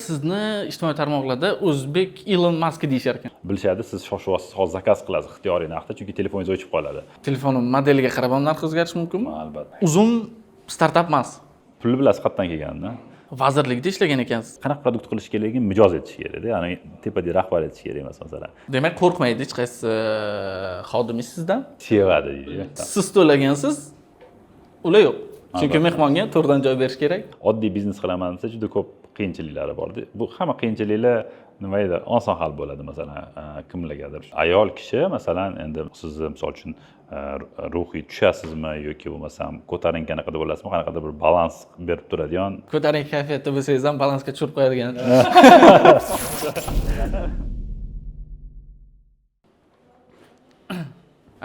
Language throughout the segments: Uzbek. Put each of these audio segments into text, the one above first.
sizni ijtimoiy tarmoqlarda o'zbek Elon Musk deyishar ekan. Bilishadi, siz shoshilyapsiz, hozir zakaz qilasiz ixtiyoriy narxda, chunki telefoningiz o'chib qoladi. Telefon modeliga qarab ham narx o'zgarishi mumkinmi? Albatta. Uzun startap emas. Pulni bilasiz qayerdan kelganini. Vazirlikda ishlagan ekansiz. Qanaqa produkt qilish kerakligini mijoz etish kerak-da, ya'ni tepada rahbar etish kerak emas masalan. Demak, qo'rqmaydi hech qaysi xodimingiz sizdan. Sevadi deydi. Siz to'lagansiz, ular yo'q. Chunki mehmonga to'rdan joy berish kerak. Oddiy biznes qilaman desa juda ko'p qiyinchiliklari bor-da. Bu hamma qiyinchiliklar nima edi? Oson hal bo'ladi masalan, kimlargadir. Ayol kishi masalan endi siz misol uchun ruhiy tushasizmi yoki bo'lmasam ko'tarinki qanaqa bo'lasizmi, qanaqadir bir balans berib turadigan. Ko'tarinki kayfiyatda bo'lsangiz ham balansga tushirib qo'yadigan.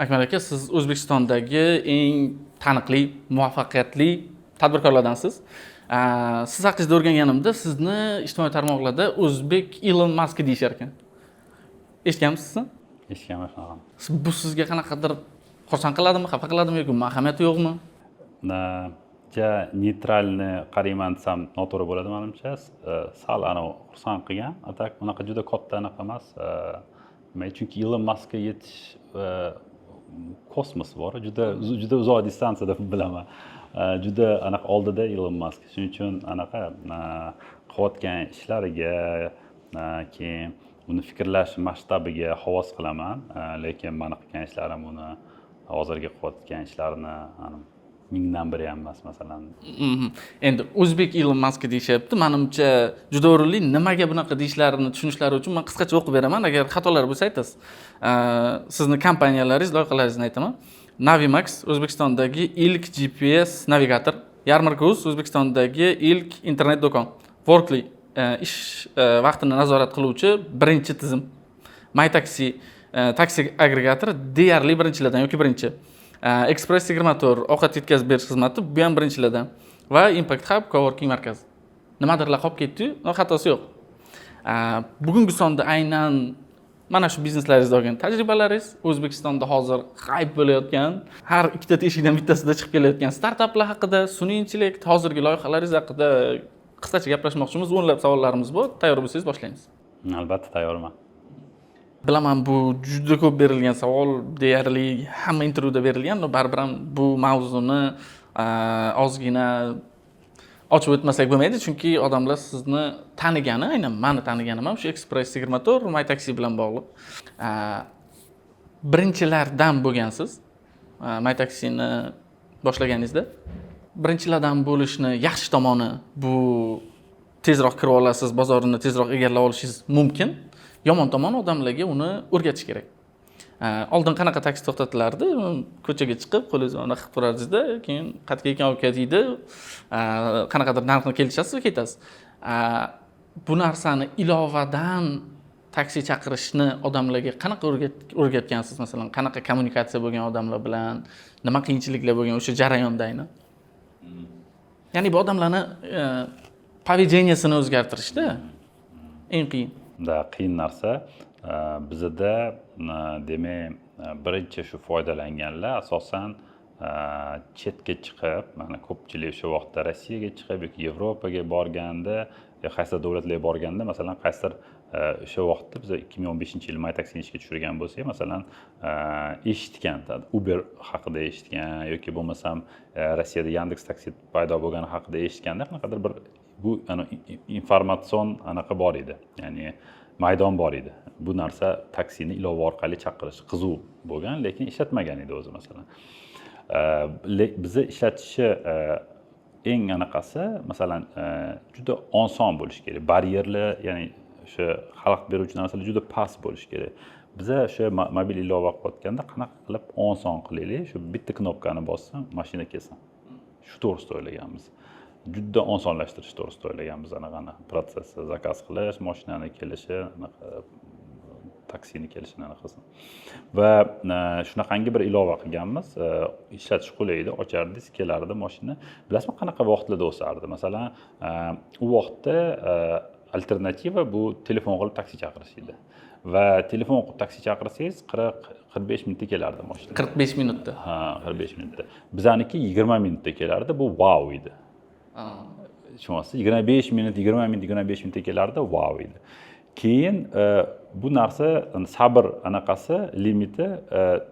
Akmal aka, siz O'zbekistondagi eng taniqli, muvaffaqiyatli tadbirkorlardansiz. Siz haqingizda o'rganganimda sizni ijtimoiy tarmoqlarda o'zbek Elon Musk deyishar ekan. Eshitganmisizmi? Eshitganman shunaqa. Bu sizga qanaqadir xursand qiladimi, xafa qiladimi yoki ahamiyati yo'qmi? Neytralni qarayman desam noto'g'ri bo'ladi menimcha. Sal xursand qilgan, atak unaqa juda katta anaqa emas. Chunki Elon Muskga yetish kosmos bor, juda uzoq distansiyada bilaman. Juda anaqa oldida Elon Musk. Shuning uchun anaqa qilayotgan ishlariga, keyin uni fikrlash masshtabiga havas qilaman, lekin meni qilgan ishlarim uni hozirgi qilayotgan ishlarini mingdan biri ham emas masalan. Endi o'zbek Elon Musk deyishyapti. Menimcha juda o'rinli. Nimaga bunaqa deyishlarini tushunishlari uchun men qisqacha o'qib beraman. Agar xatolar bo'lsa aytasiz. Sizni kompaniyalaringiz, loyihalaringizni aytaman. Navimax O'zbekistondagi ilk GPS navigator, Yarmarka.uz O'zbekistondagi ilk internet do'kon, Workly ish vaqtini nazorat qiluvchi birinchi tizim, MyTaxi taksi agregatori deyarli birinchilardan yoki birinchi, Express 24 ovqat yetkazib berish xizmati bu ham birinchilardan va Impact Hub coworking markazi. Nimadir qolib ketdi-yu, xatosi yo'q. Bugungi sonda aynan mana shu bizneslaringizda olgan tajribalaringiz, O'zbekistonda hozir hype bo'layotgan, har ikkita teshikdan bittasida chiqib kelayotgan startaplar haqida, sun'iy intellekt, hozirgi loyihalaringiz haqida qisqacha gaplashmoqchimiz. O'nlab savollarimiz bor. Tayyor bo'lsangiz boshlaymiz. Albatta tayyorman. Bilaman, bu juda ko'p berilgan savol, deyarli hamma intervyuda berilgan, baribir ham bu mavzuni ozgina ochib o'tmasak bo'lmaydi, chunki odamlar sizni tanigani, aynan meni taniganim ham shu Express 24 MyTaxi bilan bog'liq. Birinchilardan bo'lgansiz, MyTaxini boshlaganingizda. Birinchilardan bo'lishni yaxshi tomoni bu tezroq kirib olasiz, bozorini tezroq egallab olishingiz mumkin. Yomon tomoni odamlarga uni o'rgatish kerak. Oldin qanaqa taksi to'xtatilardi? Ko'chaga chiqib, qo'lingizni ona qilib turardingizda, keyin qayerga ekan olib ketdi, qanaqadir narxni kelishasiz va ketasiz. Bu narsani ilovadan taksi chaqirishni odamlarga qanaqa o'rgatgansiz? Masalan, qanaqa kommunikatsiya bo'lgan odamlar bilan, nima qiyinchiliklar bo'lgan o'sha jarayonda aynan? Ya'ni bu odamlarni поведениясini o'zgartirishda eng qiyin. Qiyin narsa. Bizda demak birinchi shu foydalanganlar asosan chetga chiqib, mana ko'pchilik shu vaqtda Rossiyaga chiqib yoki Yevropaga borganda, qaysidir davlatlarga borganda, masalan, qaysidir o'sha vaqtda biz 2015-yil MyTaxini ishga tushirgan bo'lsak, masalan, eshitgan, Uber haqida eshitgan yoki bo'lmasam Rossiyada Yandex taksi paydo bo'lgani haqida eshitganda, qanaqadir bir bu informatsion anaqa bor edi. Ya'ni maydon bor edi. Bu narsa taksini ilova orqali chaqirish qiziq bo'lgan, lekin ishlatmagan edi o'zi masalan. Bizni ishlatishi eng anaqasi masalan juda oson bo'lishi kerak. Baryerlar, ya'ni o'sha xalaq beruvchi narsalar juda past bo'lishi kerak. Biza o'sha mobil ilova qilayotganda qanaqa qilib oson qilaylik, shu bitta knopkani bossam, mashina kelsin. Shu to'g'risida o'ylaganmiz. Juda osonlashtirish to'g'risida o'ylaganmiz anaqani protsessni, zakaz qilish, mashinani kelishi, taksini kelishini anaqasin. Va shunaqangi bir ilova qilganmiz. Ishlatish qulay edi, ochardingiz, kelardi mashina. Bilasizmi qanaqa vaqtlarda o'sardi? Masalan, u vaqtda alternativa bu telefon qilib taksi chaqirish edi. Va telefon qilib taksi chaqirsangiz 40-45 minutda kelardi mashina. 45 minutda. Ha, 45 minutda. Bizaniki 20 minutda kelardi. Bu wow edi. tushunasiz, 25 minut, 20 minut, 25 minutga kelardi, wow edi. Keyin bu narsa sabr anaqasi limiti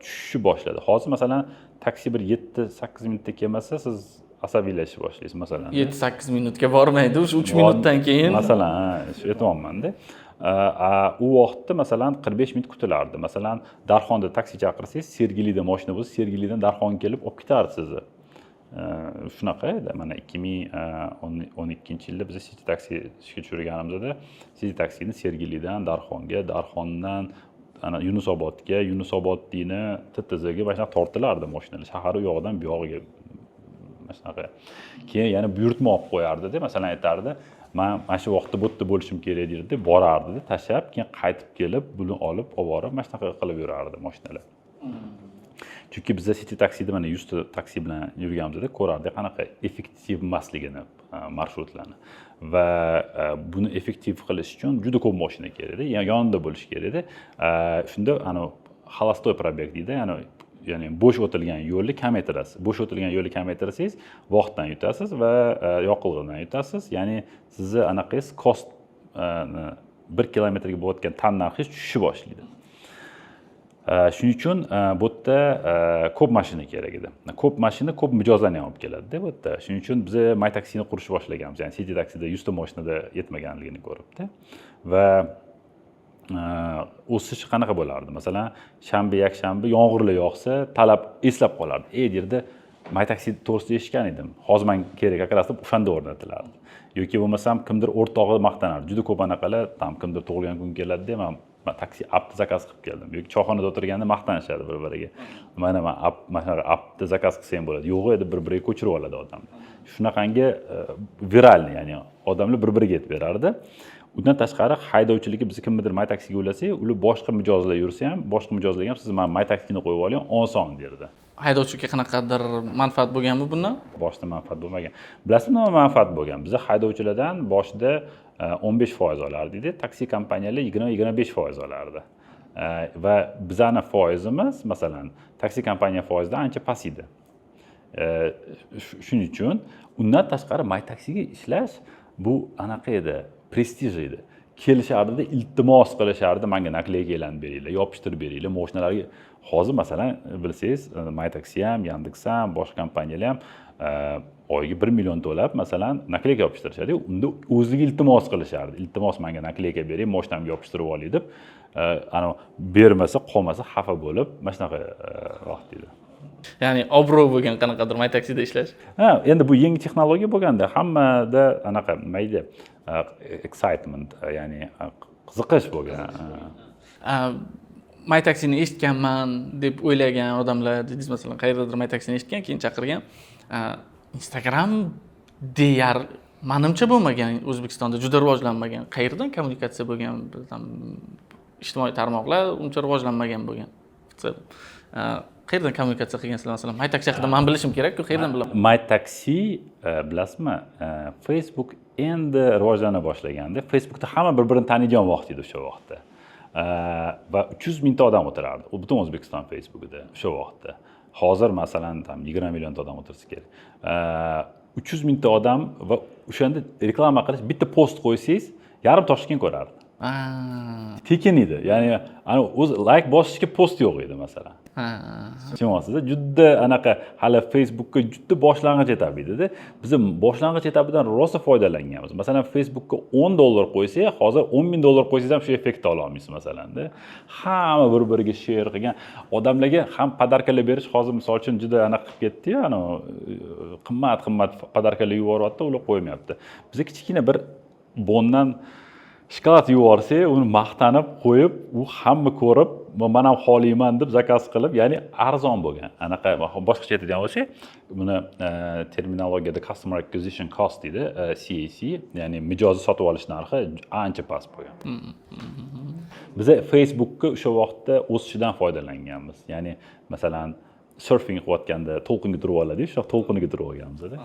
tushishni boshladi. Hozir masalan taksi bir 7-8 minutda kelmasa, siz asabiylashib boshlaysiz masalan. 7-8 minutga bormaydi, o'sha 3 minutdan keyin. Masalan, shu aytmoqman-da. U vaqtda masalan 45 minut kutilardi. Masalan, Darxonda taksi chaqirsangiz, Sergelida mashina bo'lsa, Sergelidan Darxonga kelib olib ketardi sizni. Shunaqa edi. Mana 2012-yilda biz City Taxi ishga tushirganimizda City Taxini Sergelidan Darxonga, Darxondan ana Yunusobodga, Yunusoboddini TTZga mana tortilardi mashinalar. Shahar u yoqdan bu yog'iga mana shunaqa. Keyin yana buyurtma olib qo'yardi-da, masalan aytardi, men mana shu vaqtda bu yerda bo'lishim kerak derdi, borardi-da, tashlab, keyin qaytib kelib, buni olib borib, mana shunaqa qilib yurardi mashinalar. Chunki bizda City Taxi'da mana 100 ta taksi bilan yurganimizda ko'rardik qanaqa effektiv emasligini marshrutlarni. Va buni effektiv qilish uchun juda ko'p mashina kerak-da, yonida bo'lish kerak-da. Shunda ana xolostoy probeg deydi, ya'ni bo'sh o'tilgan yo'lni kamaytirasiz. Bo'sh o'tilgan yo'lni kamaytirsangiz, vaqtdan yutasiz va yoqilg'idan yutasiz. Ya'ni sizni anaqangiz cost 1 kilometrga bo'layotgan tannarxingiz tushishni boshlaydi. Shuning uchun bu yerda ko'p mashina kerak edi. Ko'p mashina ko'p mijozlarni ham olib keladi-da bu yerda. Shuning uchun biz MyTaxini qurishni boshlaganmiz. Ya'ni City Taxi'da 100 ta mashinada yetmaganligini ko'ribdi. Va o'sish qanaqa bo'lardi? Masalan, shanba, yakshanba yomg'irlar yog'sa, talab eslab qolardi. Yerda MyTaxi to'g'risida eshitgan edim. Hozir men kerak akras deb o'shanda o'rnatilardi. Yoki bo'lmasam kimdir o'rtog'i maqtanardi. Juda ko'p anaqalar, kimdir tug'ilgan kun keladi-da, men taksi appni zakaz qilib keldim. Yoki choyxonada o'tirganda maqtanishadi bir-biriga. Mana men appni zakaz qilsam bo'ladi. Yo'q edi, bir-biriga ko'chirib oladi odam. Shunaqangi viralni, ya'ni odamlar bir-biriga aytib berardi. Undan tashqari haydovchiligi biz kimnidir MyTaxiga ulasak, ular boshqa mijozlar yursa ham, boshqa mijozlarga ham siz men MyTaxini qo'yib oling, oson derdi. Haydovchiga qanaqadir manfaat bo'lganmi bundan? Boshida manfaat bo'lmagan. Bilasizmi nima manfaat bo'lgan? Biz haydovchilardan boshida 15% olardik, taksi kompaniyalar 20-25% olardi. Va bizani foizimiz, masalan, taksi kompaniya foizidan ancha past edi. Shuning uchun undan tashqari MyTaxiga ishlash bu anaqa edi, prestij edi. Kelishardi, iltimos qilishardi, menga nakleykalarni beringlar, yopishtirib beringlar, mashinalarga. Hozir masalan, bilsangiz, MyTaxi ham, Yandex ham, boshqa kompaniyalar ham oyiga 1 million to'lab, masalan, nakleyka yopishtirishadi. Unda o'ziga iltimos qilishardi. Iltimos, menga nakleyka bering, mashinamga yopishtirib oling deb, ana bermasa, qolmasa xafa bo'lib, mana shunaqa vaqt edi. Ya'ni obro' bo'lgan qanaqadir MyTaxida ishlash. Endi bu yangi texnologiya bo'lganda hammada anaqa mayda excitement, ya'ni qiziqish bo'lgan. MyTaxini eshitganman deb o'ylagan odamlar dedingiz, masalan, qayerdadir MyTaxini eshitgan, keyin chaqirgan. Instagram deyar menimcha bo'lmagan, O'zbekistonda juda rivojlanmagan. Qayerdan kommunikatsiya bo'lgan? Ijtimoiy tarmoqlar uncha rivojlanmagan bo'lgan. Qayerdan kommunikatsiya qilgansizlar? Masalan, MyTaxi haqida men bilishim kerak-ku, qayerdan bilaman? MyTaxi, bilasizmi, Facebook endi rivojlana boshlaganda, Facebookda hamma bir-birini taniydigan vaqt edi o'sha vaqtda. Va 300 mingta odam o'tirardi. U butun O'zbekiston Facebookida o'sha vaqtda. Hozir masalan 20 million odam o'tirsa kerak. 300 mingta odam va o'shanda reklama qilish, bitta post qo'ysangiz, yarim Toshkent ko'rardi. Tekin edi. Ya'ni ana o'z like bosishga post yo'q edi masalan. Tushunyapsiz? Juda anaqa hali Facebookka juda boshlang'ich etap edi-da. Biz boshlang'ich etapidan rosa foydalanganmiz. Masalan, Facebookka $10 qo'ysak, hozir $10,000 qo'ysangiz ham shu effektni ola olmaysiz masalan-da. Hamma bir-biriga share qilgan, odamlarga ham podarkalar berish hozir misol uchun juda anaqa qilib ketdi-yu, ana qimmat podarkalar yuboryapti, ular qo'ymayapti. Biz kichkina bir bondan shokolad yuborsa, uni maqtanib qo'yib, u hamma ko'rib, men ham xohlayman deb zakaz qilib, ya'ni arzon bo'lgan. Anaqa boshqacha aytadigan bo'lsak, buni terminologiyada customer acquisition cost deydi, CAC, ya'ni mijozni sotib olish narxi ancha past bo'lgan. Biz Facebookka o'sha vaqtda o'sishidan foydalanganmiz. Ya'ni masalan, surfing qilayotganda to'lqinga turib oladi, shu to'lqiniga turib olganmiz-da.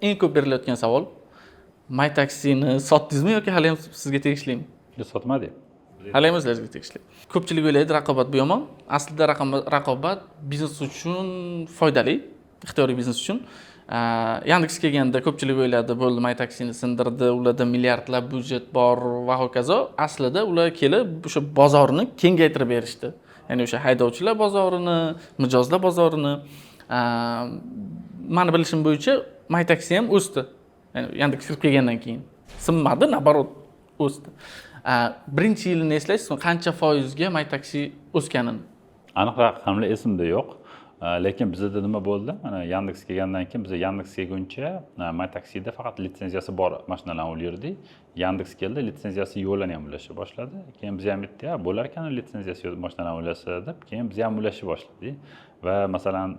Eng ko'p berilayotgan savol: MyTaxini sotdingizmi yoki hali ham sizga tegishlimi? Biz sotmadik. Hali ham o'zingizga tegishli. Ko'pchilik o'ylaydi, raqobat bu yomon. Aslida raqobat biznes uchun foydali, ixtiyoriy biznes uchun. Yandex kelganda ko'pchilik o'yladi, bo'ldi MyTaxini sindirdi, ularda milliardlab byudjet bor va hokazo. Aslida ular kelib o'sha bozorni kengaytirib berishdi. Ya'ni o'sha haydovchilar bozorini, mijozlar bozorini meni bilishim bo'yicha MyTaxi ham o'sdi. Ya'ni Yandex kirib kelgandan keyin sinmadi, nabarot o'sdi. Birinchi yilini eslaysiz, qancha foizga MyTaxi o'sganini? Aniq raqamlar esimda yo'q. Lekin bizda nima bo'ldi? Mana Yandex kelgandan keyin biz Yandex kelguncha MyTaxi'da faqat litsenziyasi bor mashinalarni ulirdik. Yandex keldi, litsenziyasi yo'lini ham ulashni boshladi. Keyin biz ham aytdik, bo'lar ekan litsenziyasi mashinalarni ulasa deb, keyin biz ham ulashni boshladik. Va masalan,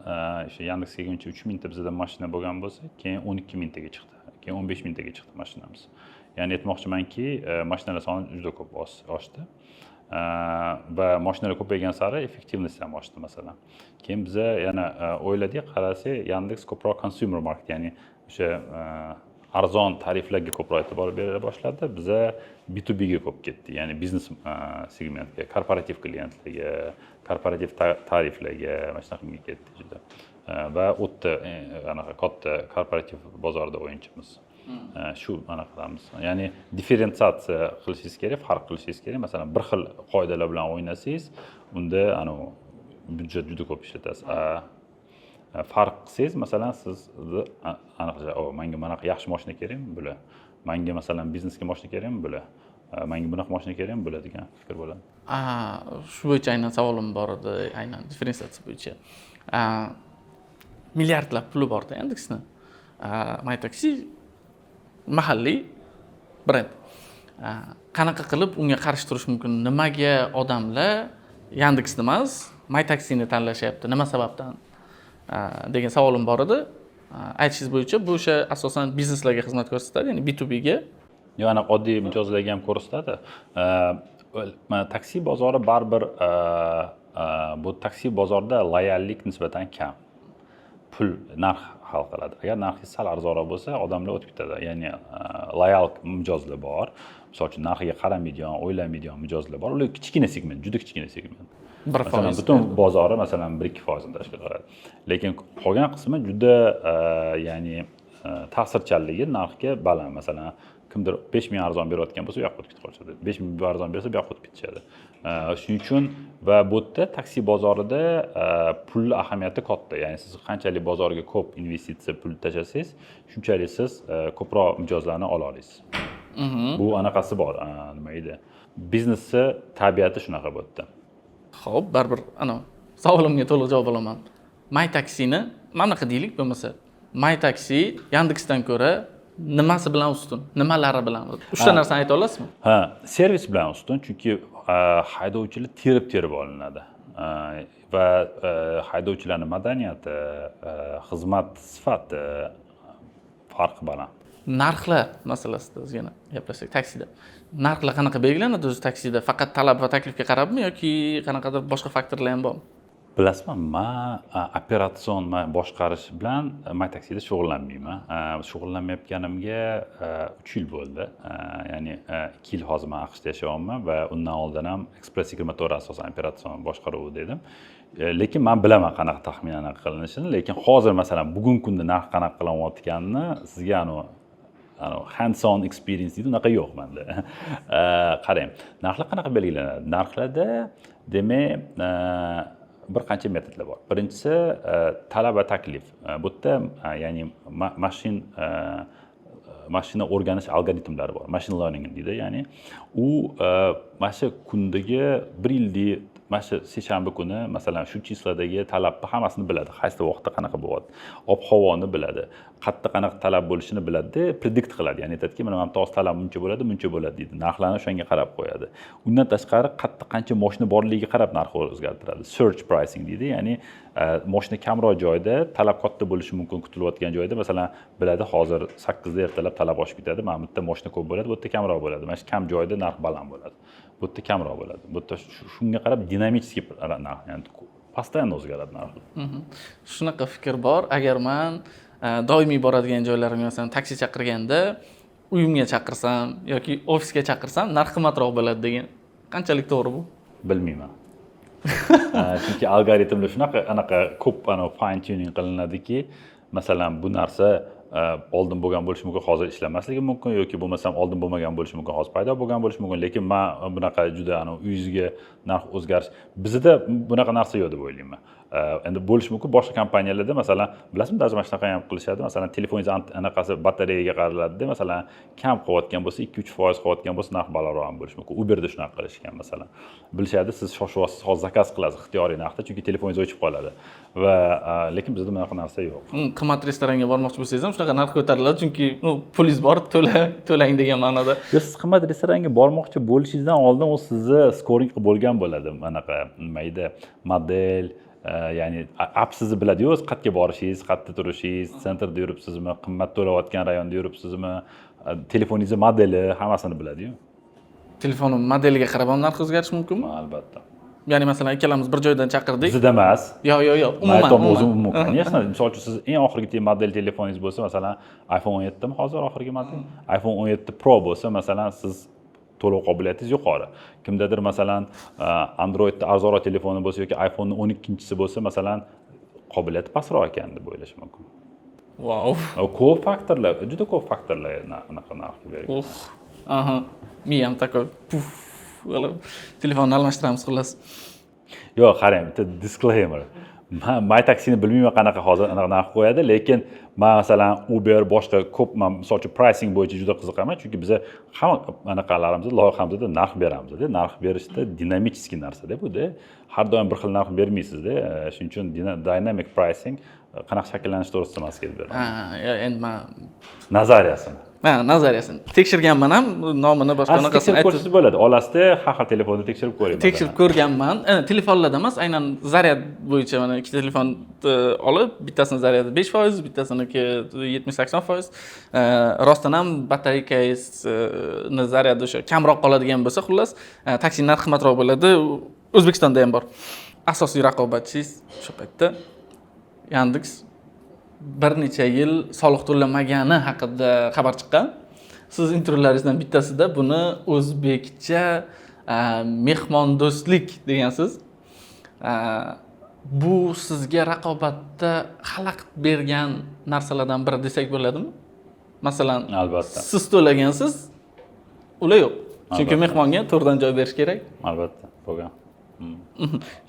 o'sha Yandex kelguncha 3000 ta bizda mashina bo'lgan bo'lsa, keyin 12000 taga chiqdi. Keyin 15000 taga chiqdi mashinamiz. Ya'ni aytmoqchimanki, mashinalar soni juda ko'p oshdi. Va mashinalar ko'paygan sari effektivnost ham oshdi masalan. Keyin biz yana o'yladik, qarasak, Yandex ko'proq consumer market, ya'ni o'sha arzon tariflarga ko'proq e'tibor bera boshladi. Biz B2B ga ko'p ketdik, ya'ni biznes segmentga, korporativ klientlarga, korporativ tariflarga mana shunaqaga ketdik juda. Va o'tda anaqa katta korporativ bozorda o'yinchimiz. Shu qilamiz. Ya'ni differensiatsiya qilishingiz kerak, farq qilishingiz kerak. Masalan, bir xil qoidalar bilan o'ynasangiz, unda byudjet juda ko'p ishlatasiz. Farq qilsangiz, masalan, sizni aniq, menga bunaqa yaxshi mashina kerakmi, bular. Menga masalan biznesga mashina kerakmi, bular. Menga bunaqa mashina kerakmi, bular degan fikr bo'ladi. Shu bo'yicha aynan savolim bor edi, aynan differensiatsiya bo'yicha. Milliardlab puli bor-da Yandexni. MyTaxi mahalliy brend. Qanaqa qilib unga qarshi turish mumkin? Nimaga odamlar Yandexni emas, MyTaxini tanlashyapti? Nima sababdan? Degan savolim bor edi. Aytishingiz bo'yicha bu o'sha asosan bizneslarga xizmat ko'rsatadi, ya'ni B2B ga. Yo'q, aniq oddiy mijozlarga ham ko'rsatadi. Taksi bozori baribir bu taksi bozorida loyallik nisbatan kam. Pul narx hal qiladi. Agar narxi sal arzonroq bo'lsa, odamlar o'tib ketadi. Ya'ni loyal mijozlar bor. Misol uchun narxiga qaramaydigan, o'ylamaydigan mijozlar bor. Ular kichkina segment, juda kichkina segment. 1% butun bozori masalan 1-2% tashkil qiladi. Lekin qolgan qismi juda ya'ni ta'sirchanligi narxga baland. Masalan, kimdir 5000 arzon berayotgan bo'lsa, u yoqqa o'tib ketib qoladi. 5000 arzon bersa, bu yoqqa o'tib ketishadi. Shuning uchun va bu yerda taksi bozorida pul ahamiyati katta. Ya'ni siz qanchalik bozorga ko'p investitsiya pul tashlasangiz, shunchalik siz ko'proq mijozlarni ola olasiz. Bu anaqasi bor, nima edi? Biznesni tabiati shunaqa bu yerda. Xo'p, baribir savolimga to'liq javob olaman. MyTaxini mana bunaqa deylik bo'lmasa, MyTaxi Yandexdan ko'ra nimasi bilan ustun? Nimalari bilan? 3 ta narsani ayta olasizmi? Servis bilan ustun, chunki haydovchilar terib olinadi. Va haydovchilarning madaniyati, xizmat sifati farqi baland. Narxlar masalasida o'zgina gaplashsak, taksida. Narxlar qanaqa belgilanadi o'zi taksida? Faqat talab va taklifga qarabmi yoki qanaqadir boshqa faktorlar ham bormi? Bilasizmi, men operatsion boshqarish bilan MyTaxida shug'ullanmayman. Shug'ullanmayotganimga 3 yil bo'ldi. Ya'ni 2 yil hozir men AQShda yashayapman va undan oldin ham Express 24 asosan operatsion boshqaruv dedim. Lekin men bilaman qanaqa taxminan qilinishini, lekin hozir masalan bugungi kunda narx qanaqa qilinayotganini sizga hands-on experience deydi, unaqa yo'q menda. Qarang, narxlar qanaqa belgilanadi? Narxlarda demak bir qancha metodlar bor. Birinchisi talab va taklif. Bu yerda ya'ni mashina o'rganish algoritmlari bor. Machine learning deydi, ya'ni u mana shu kundagi 1 yillik mana shu seshanba kuni masalan shu chisladagi talabni hammasini biladi. Qaysi vaqtda qanaqa bo'ladi, ob-havoni biladi, qayerda qanaqa talab bo'lishini biladi, predict qiladi. Ya'ni aytadiki, mana hozir talab buncha bo'ladi deydi. Narxlarni o'shanga qarab qo'yadi. Undan tashqari qayerda qancha mashina borligiga qarab narxni o'zgartiradi. Search pricing deydi, ya'ni mashina kamroq joyda, talab katta bo'lishi mumkin kutilayotgan joyda, masalan, biladi hozir 8 da ertalab talab oshib ketadi. Mana bu yerda mashina ko'p bo'ladi, bu yerda kamroq bo'ladi. Mana shu kam joyda narx baland bo'ladi. Bu yerda kamroq bo'ladi. Bu yerda shunga qarab dinamik narx, ya'ni постоянно o'zgaradi narx. Shunaqa fikr bor. Agar men doimiy boradigan joylarimga masalan taksi chaqirganda uyimga chaqirsam yoki ofisga chaqirsam narx qimmatroq bo'ladi degan. Qanchalik to'g'ri bu? Bilmayman. Chunki algoritmlar shunaqa ko'p fine tuning qilinadiki, masalan bu narsa oldin bo'lgan bo'lishi mumkin, hozir ishlamasligi mumkin yoki bo'lmasam oldin bo'lmagan bo'lishi mumkin, hozir paydo bo'lgan bo'lishi mumkin, lekin men bunaqa juda uyingizga narx o'zgarish bizda bunaqa narsa yo'q deb o'ylayman. Endi bo'lishi mumkin boshqa kompaniyalarda masalan bilasizmi, даже mana shunaqa ham qilishadi. Masalan telefoningiz anaqasi batareyaga qaraladi-da, masalan kam qilayotgan bo'lsa 2-3% qilayotgan bo'lsa narx balandroq ham bo'lishi mumkin. Uberda shunaqa qilishgan masalan. Bilishadi, siz shoshilyapsiz, hozir zakaz qilasiz ixtiyoriy narxda, chunki telefoningiz o'chib qoladi. Va lekin bizda bunaqa narsa yo'q. Qimmat restoranga bormoqchi bo'lsangiz ham shunaqa narx ko'tariladi, chunki pulingiz bor, to'lang degan ma'noda. Siz qimmat restoranga bormoqchi bo'lishingizdan oldin u sizni skoring qilib bo'lgan bo'ladi. Anaqa mayda model, ya'ni app sizni biladi-yu, o'z qayerga borishingiz, qayerda turishingiz, sentrda yuribsizmi, qimmat to'layotgan rayonda yuribsizmi, telefoningiz modeli hammasini biladi-yu. Telefonim modeliga qarab ham narx o'zgarishi mumkinmi? Albatta. Ya'ni masalan ikkalamiz bir joydan chaqirdik. Bizda emas. Yo'q, umuman. Конечно, misol uchun siz eng oxirgi model telefoningiz bo'lsa, masalan, iPhone 17 mi hozir oxirgi model? iPhone 17 Pro bo'lsa, masalan, siz to'lov qobiliyatingiz yuqori. Kimdadir masalan Androidda arzonroq telefoni bo'lsa yoki iPhone 12-chisi bo'lsa, masalan, qobiliyati pastroq ekan deb o'ylash mumkin. Wow. Ko'p faktorlar, juda ko'p faktorlar anaqa narx beradi. Aha. Miyam такой. Telefonni almashtiramiz xullas. Yo'q, qarang, bitta disclaimer. Men MyTaxini bilmayman qanaqa hozir anaqa narx qo'yadi, lekin men masalan Uber boshqa ko'p men misol uchun pricing bo'yicha juda qiziqaman, chunki biz hamma anaqalarimizda, loyihamizda narx beramiz-da. Narx berishda dinamический narsa-da bu-da. Har doim bir xil narx bermaysiz-da. Shuning uchun dynamic pricing qanaqa shakllanishni to'g'risida emas kelib beradi. Endi men nazariyasini. Nazariyasini tekshirganman ham, nomini boshqa anaqasini aytib bo'ladi. Olasizda har telefonda tekshirib ko'ring. Tekshirib ko'rganman. Telefonlarda emas, aynan zaryad bo'yicha mana ikkita telefon olib, bittasini zaryadi 5%, bittasiniki 70-80%. Rostdan ham batareykangizni zaryadi o'sha kamroq qoladigan bo'lsa, xullas, taksi narxi qimmatroq bo'ladi. O'zbekistonda ham bor. Asosiy raqobatchingiz o'sha paytda Yandex bir necha yil soliq to'lamagani haqida xabar chiqqan. Siz intervyularingizdan bittasida buni o'zbekcha mehmondo'stlik degansiz. Bu sizga raqobatda xalaqit bergan narsalardan biri desak bo'ladimi? Masalan, albatta. Siz to'lagansiz, ular yo'q. Chunki mehmonga to'g'ridan joy berish kerak. Albatta, bo'lgan.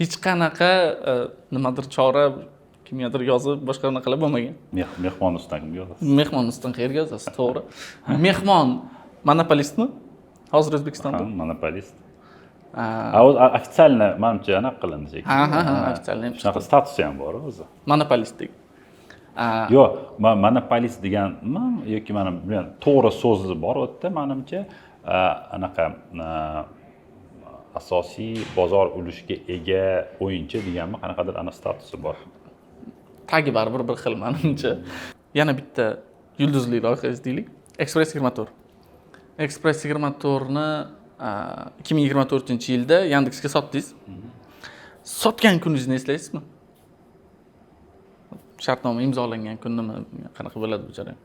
Hech qanaqa nimadir chora kimgadir yozib boshqa qilib bo'lmagan. Mehmon ustidan kimga yozasiz? Mehmon ustidan qayerga yozasiz? To'g'ri. Mehmon monopolistmi? Hozir O'zbekistonda? Monopolist. Официально menimcha anaqa qilindi shekilli. Официально. Shunaqa statusi ham bor o'zi. Monopolistlik. Yo'q, monopolist degan yoki mana bilmadim, to'g'ri so'zi bor u yerda menimcha anaqa asosiy bozor ulushiga ega o'yinchi deganmi, qanaqadir ana statusi bor. Tagi baribir bir xil menimcha. Yana bitta yulduzli loyihangiz deylik. Express 24. Express 24ni 2024-yilda Yandexga sotdingiz. Sotgan kuningizni eslaysizmi? Shartnoma imzolangan kun nima qanaqa bo'ladi bu jarayon?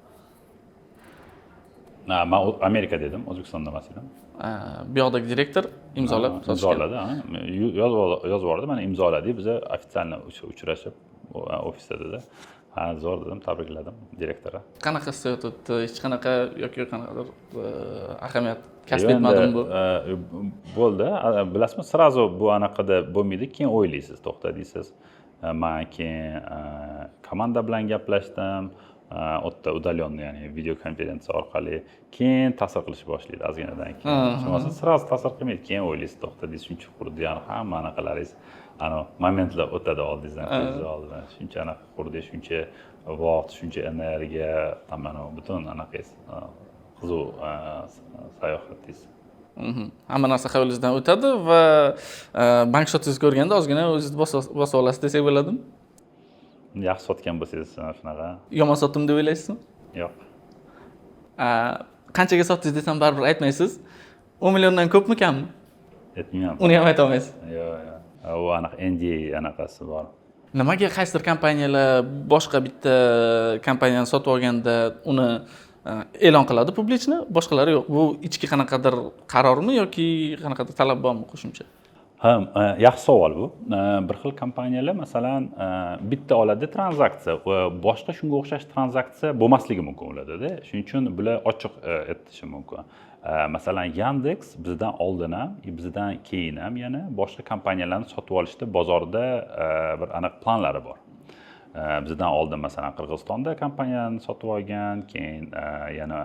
Men Amerika dedim, O'zbekistonda emas edim. Bu yoqdagi direktor imzolab imzoladi, yozib yubordi, mana imzoladik, biz ofitsialni uchrashib ofisda. Zo'r dedim, tabrikladim direktorga. Qanaqa hissiyot o'tdi? Hech qanaqa yoki qanaqadir ahamiyat kasb etmadimi bu? Bo'ldi. Bilasizmi, srazu bu anaqada bo'lmaydi, keyin o'ylaysiz, to'xta deysiz. Men keyin komanda bilan gaplashdim. O'tda udalyonni, ya'ni video konferensiya orqali keyin ta'sir qilish boshlaydi ozginadan keyin. Shunisi srazu ta'sir qilmaydi, keyin o'ylaysiz, to'xta deysiz, shuncha qurdi, ya'ni hamma anaqalaringiz momentlar o'tadi oldingizdan, ko'zingiz oldidan. Shuncha anaqa qurdi, shuncha vaqt, shuncha energiya, mana butun anaqangiz qiziq sayohatingiz. Hamma narsa xayolingizdan o'tadi va bank shotingizni ko'rganda ozgina o'zingizni bosib olasiz desak bo'ladimi? Yaxshi sotgan bo'lsangiz shunaqa. Yomon sotdim deb o'ylaysizmi? Yo'q. Qanchaga sotdingiz desam baribir aytmaysiz. 10 milliondan ko'pmi kammi? Aytmayman. Uni ham ayta olmaysiz. Yo'q. U anaqa NDA anaqasi bor. Nimaga qaysidir kompaniyalar boshqa bitta kompaniyani sotib olganda uni e'lon qiladi publichni, boshqalari yo'q. Bu ichki qanaqadir qarormi yoki qanaqadir talab bormi qo'shimcha? Ha, yaxshi savol bu. Bir xil kompaniyalar masalan bitta oladi tranzaksiya va boshqa shunga o'xshash tranzaksiya bo'lmasligi mumkin ularda. Shuning uchun bular ochiq aytishi mumkin. Masalan Yandex bizdan oldin ham, bizdan keyin ham yana boshqa kompaniyalarni sotib olishda bozorda bir aniq planlari bor. Bizdan oldin masalan Qirg'izistonda kompaniyani sotib olgan, keyin yana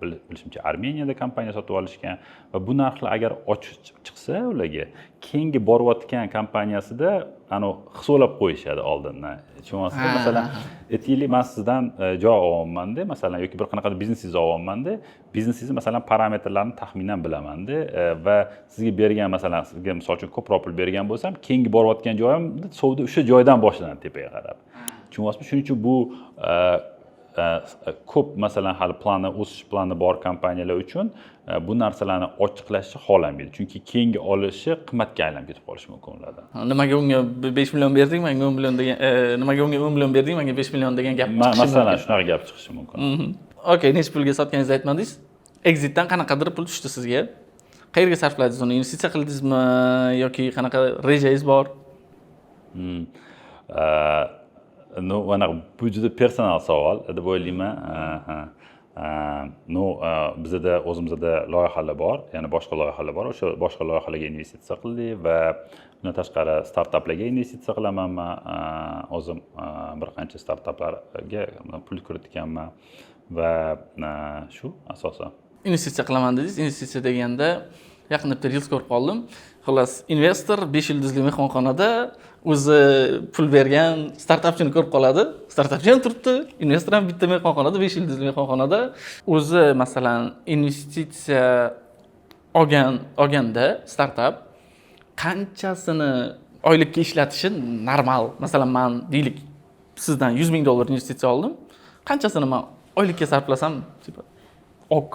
bilishimcha Armeniyada kompaniya sotib olishgan va bu narxlar agar ochiq chiqsa ularga keyingi borayotgan kompaniyasida hisoblab qo'yishadi oldindan. Tushunyapsizmi? Masalan, aytaylik, men sizdan joy olyapman-da, masalan yoki bir qanaqadir biznesingizni olyapman-da, biznesingizni masalan parametrlarini taxminan bilaman-da va sizga bergan masalan sizga misol uchun ko'proq pul bergan bo'lsam, keyingi borayotgan joyimda savdo o'sha joydan boshlanadi tepaga qarab. Tushunyapsizmi? Shuning uchun bu ko'p masalan hali o'sish plani bor kompaniyalar uchun bu narsalarni ochiqlashni xohlamaydi. Chunki keyingi olishi qimmatga aylanib ketib qolishi mumkin ularda. Nimaga unga 5 million berding, menga 10 million degan, nimaga unga 10 million berding, menga 5 million degan gap chiqishi mumkin. Masalan, shunaqa gap chiqishi mumkin. Okay, necha pulga sotganingizni aytmadingiz. Exitdan qanaqadir pul tushdi sizga? Qayerga sarfladingiz uni? Investitsiya qildingizmi yoki qanaqa rejangiz bor? Bu juda personal savol deb o'ylayman. Bizda o'zimizda loyihalar bor, ya'ni boshqa loyihalar bor. O'sha boshqa loyihalarga investitsiya qildik va bundan tashqari startaplarga investitsiya qilaman men. O'zim bir qancha startaplarga pul kiritganman va shu asosan. Investitsiya qilaman dedingiz. Investitsiya deganda yaqinda bitta reels ko'rib qoldim. Xullas, investor 5 yulduzli mehmonxonada o'zi pul bergan startapchini ko'rib qoladi. Startapchi ham turibdi, investor ham bitta mehmonxonada, 5 yulduzli mehmonxonada. O'zi masalan investitsiya olganda startap qanchasini oylikka ishlatishi normal. Masalan, men deylik sizdan 100 ming dollar investitsiya oldim. Qanchasini men oylikka sarflasam, ok.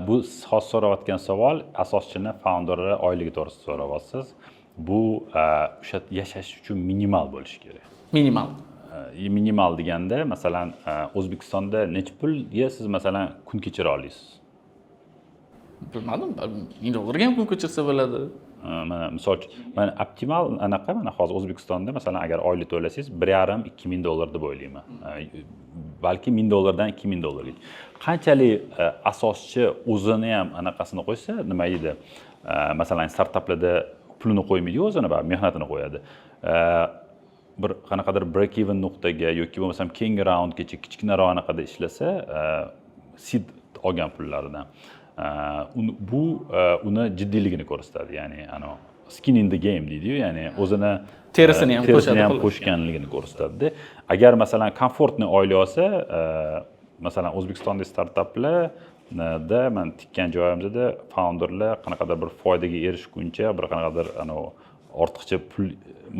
Bu hozir so'rayotgan savol asoschini founderni oyligi to'g'risida so'rayapsiz. Bu o'sha yashash uchun minimal bo'lishi kerak. Minimal. Minimal deganda masalan O'zbekistonda necha pulga siz masalan kun kechira olasiz? Bilmadim, 1000 dollarga ham kun kechirsa bo'ladi. Mana misol uchun, mana optimal anaqa mana hozir O'zbekistonda masalan agar oylik to'lasangiz 1,5-2 dollar deb o'ylayman. Balki 1000 dollardan 2000 dollarga. Qanchalik asoschi o'zini ham anaqasini qo'ysa, nima deydi? Masalan, startaplarda pulini qo'ymaydi, o'zini va mehnatini qo'yadi. Bir qanaqadir break even nuqtaga yoki bo'lmasam keyingi raundgacha kichkinaroq anaqada ishlasa, seed olgan pullaridan bu uni jiddiyligini ko'rsatadi. Ya'ni skin in the game deydi-yu, ya'ni o'zini terisini ham qo'shganligini ko'rsatadi. Agar masalan komfortni oylik olsa, masalan O'zbekistonda startaplarda men tikkan joyimizda founderlar qanaqadir bir foydaga erishguncha, bir qanaqadir ortiqcha pul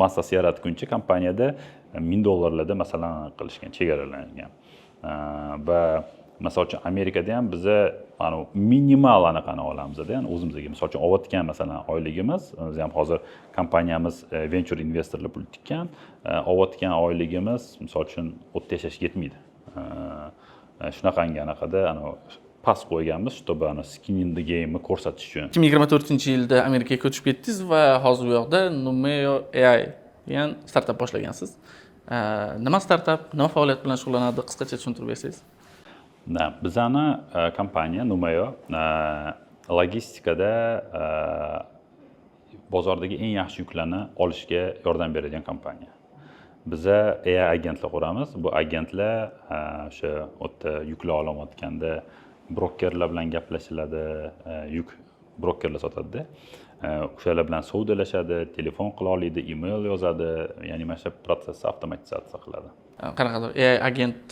massasi yaratguncha kompaniyada 1000 dollarlarda masalan qilishgan, chegaralangan. Va masalan uchun Amerikada ham biza minimal anaqani olamizda, ya'ni o'zimizga masalan uchun olayotgan masalan oyligimiz, biz ham hozir kompaniyamiz venture investorlar pul tikkan, olayotgan oyligimiz masalan uchun o'tda yashashga yetmaydi. Shunaqangi anaqada pas qo'yganmiz, чтобы skin in the game ni ko'rsatish uchun. 2024-yilda Amerikaga ko'chib ketdingiz va hozir bu yoqda Numeo AI degan startap boshlagansiz. Nima startap, nima faoliyat bilan shug'ullanadi, qisqacha tushuntirib bersangiz? Bizani kompaniya Numeo logistikada bozordagi eng yaxshi yuklarni olishga yordam beradigan kompaniya. Biza AI agentlar quramiz. Bu agentlar o'sha o'tda yuklar olayotganda brokerlar bilan gaplashiladi, yuk brokerlar sotadi. O'shalar bilan savdolashadi, telefon qila oladi, email yozadi, ya'ni mana shu prosessni avtomatizatsiya qiladi. Qanaqadir AI agent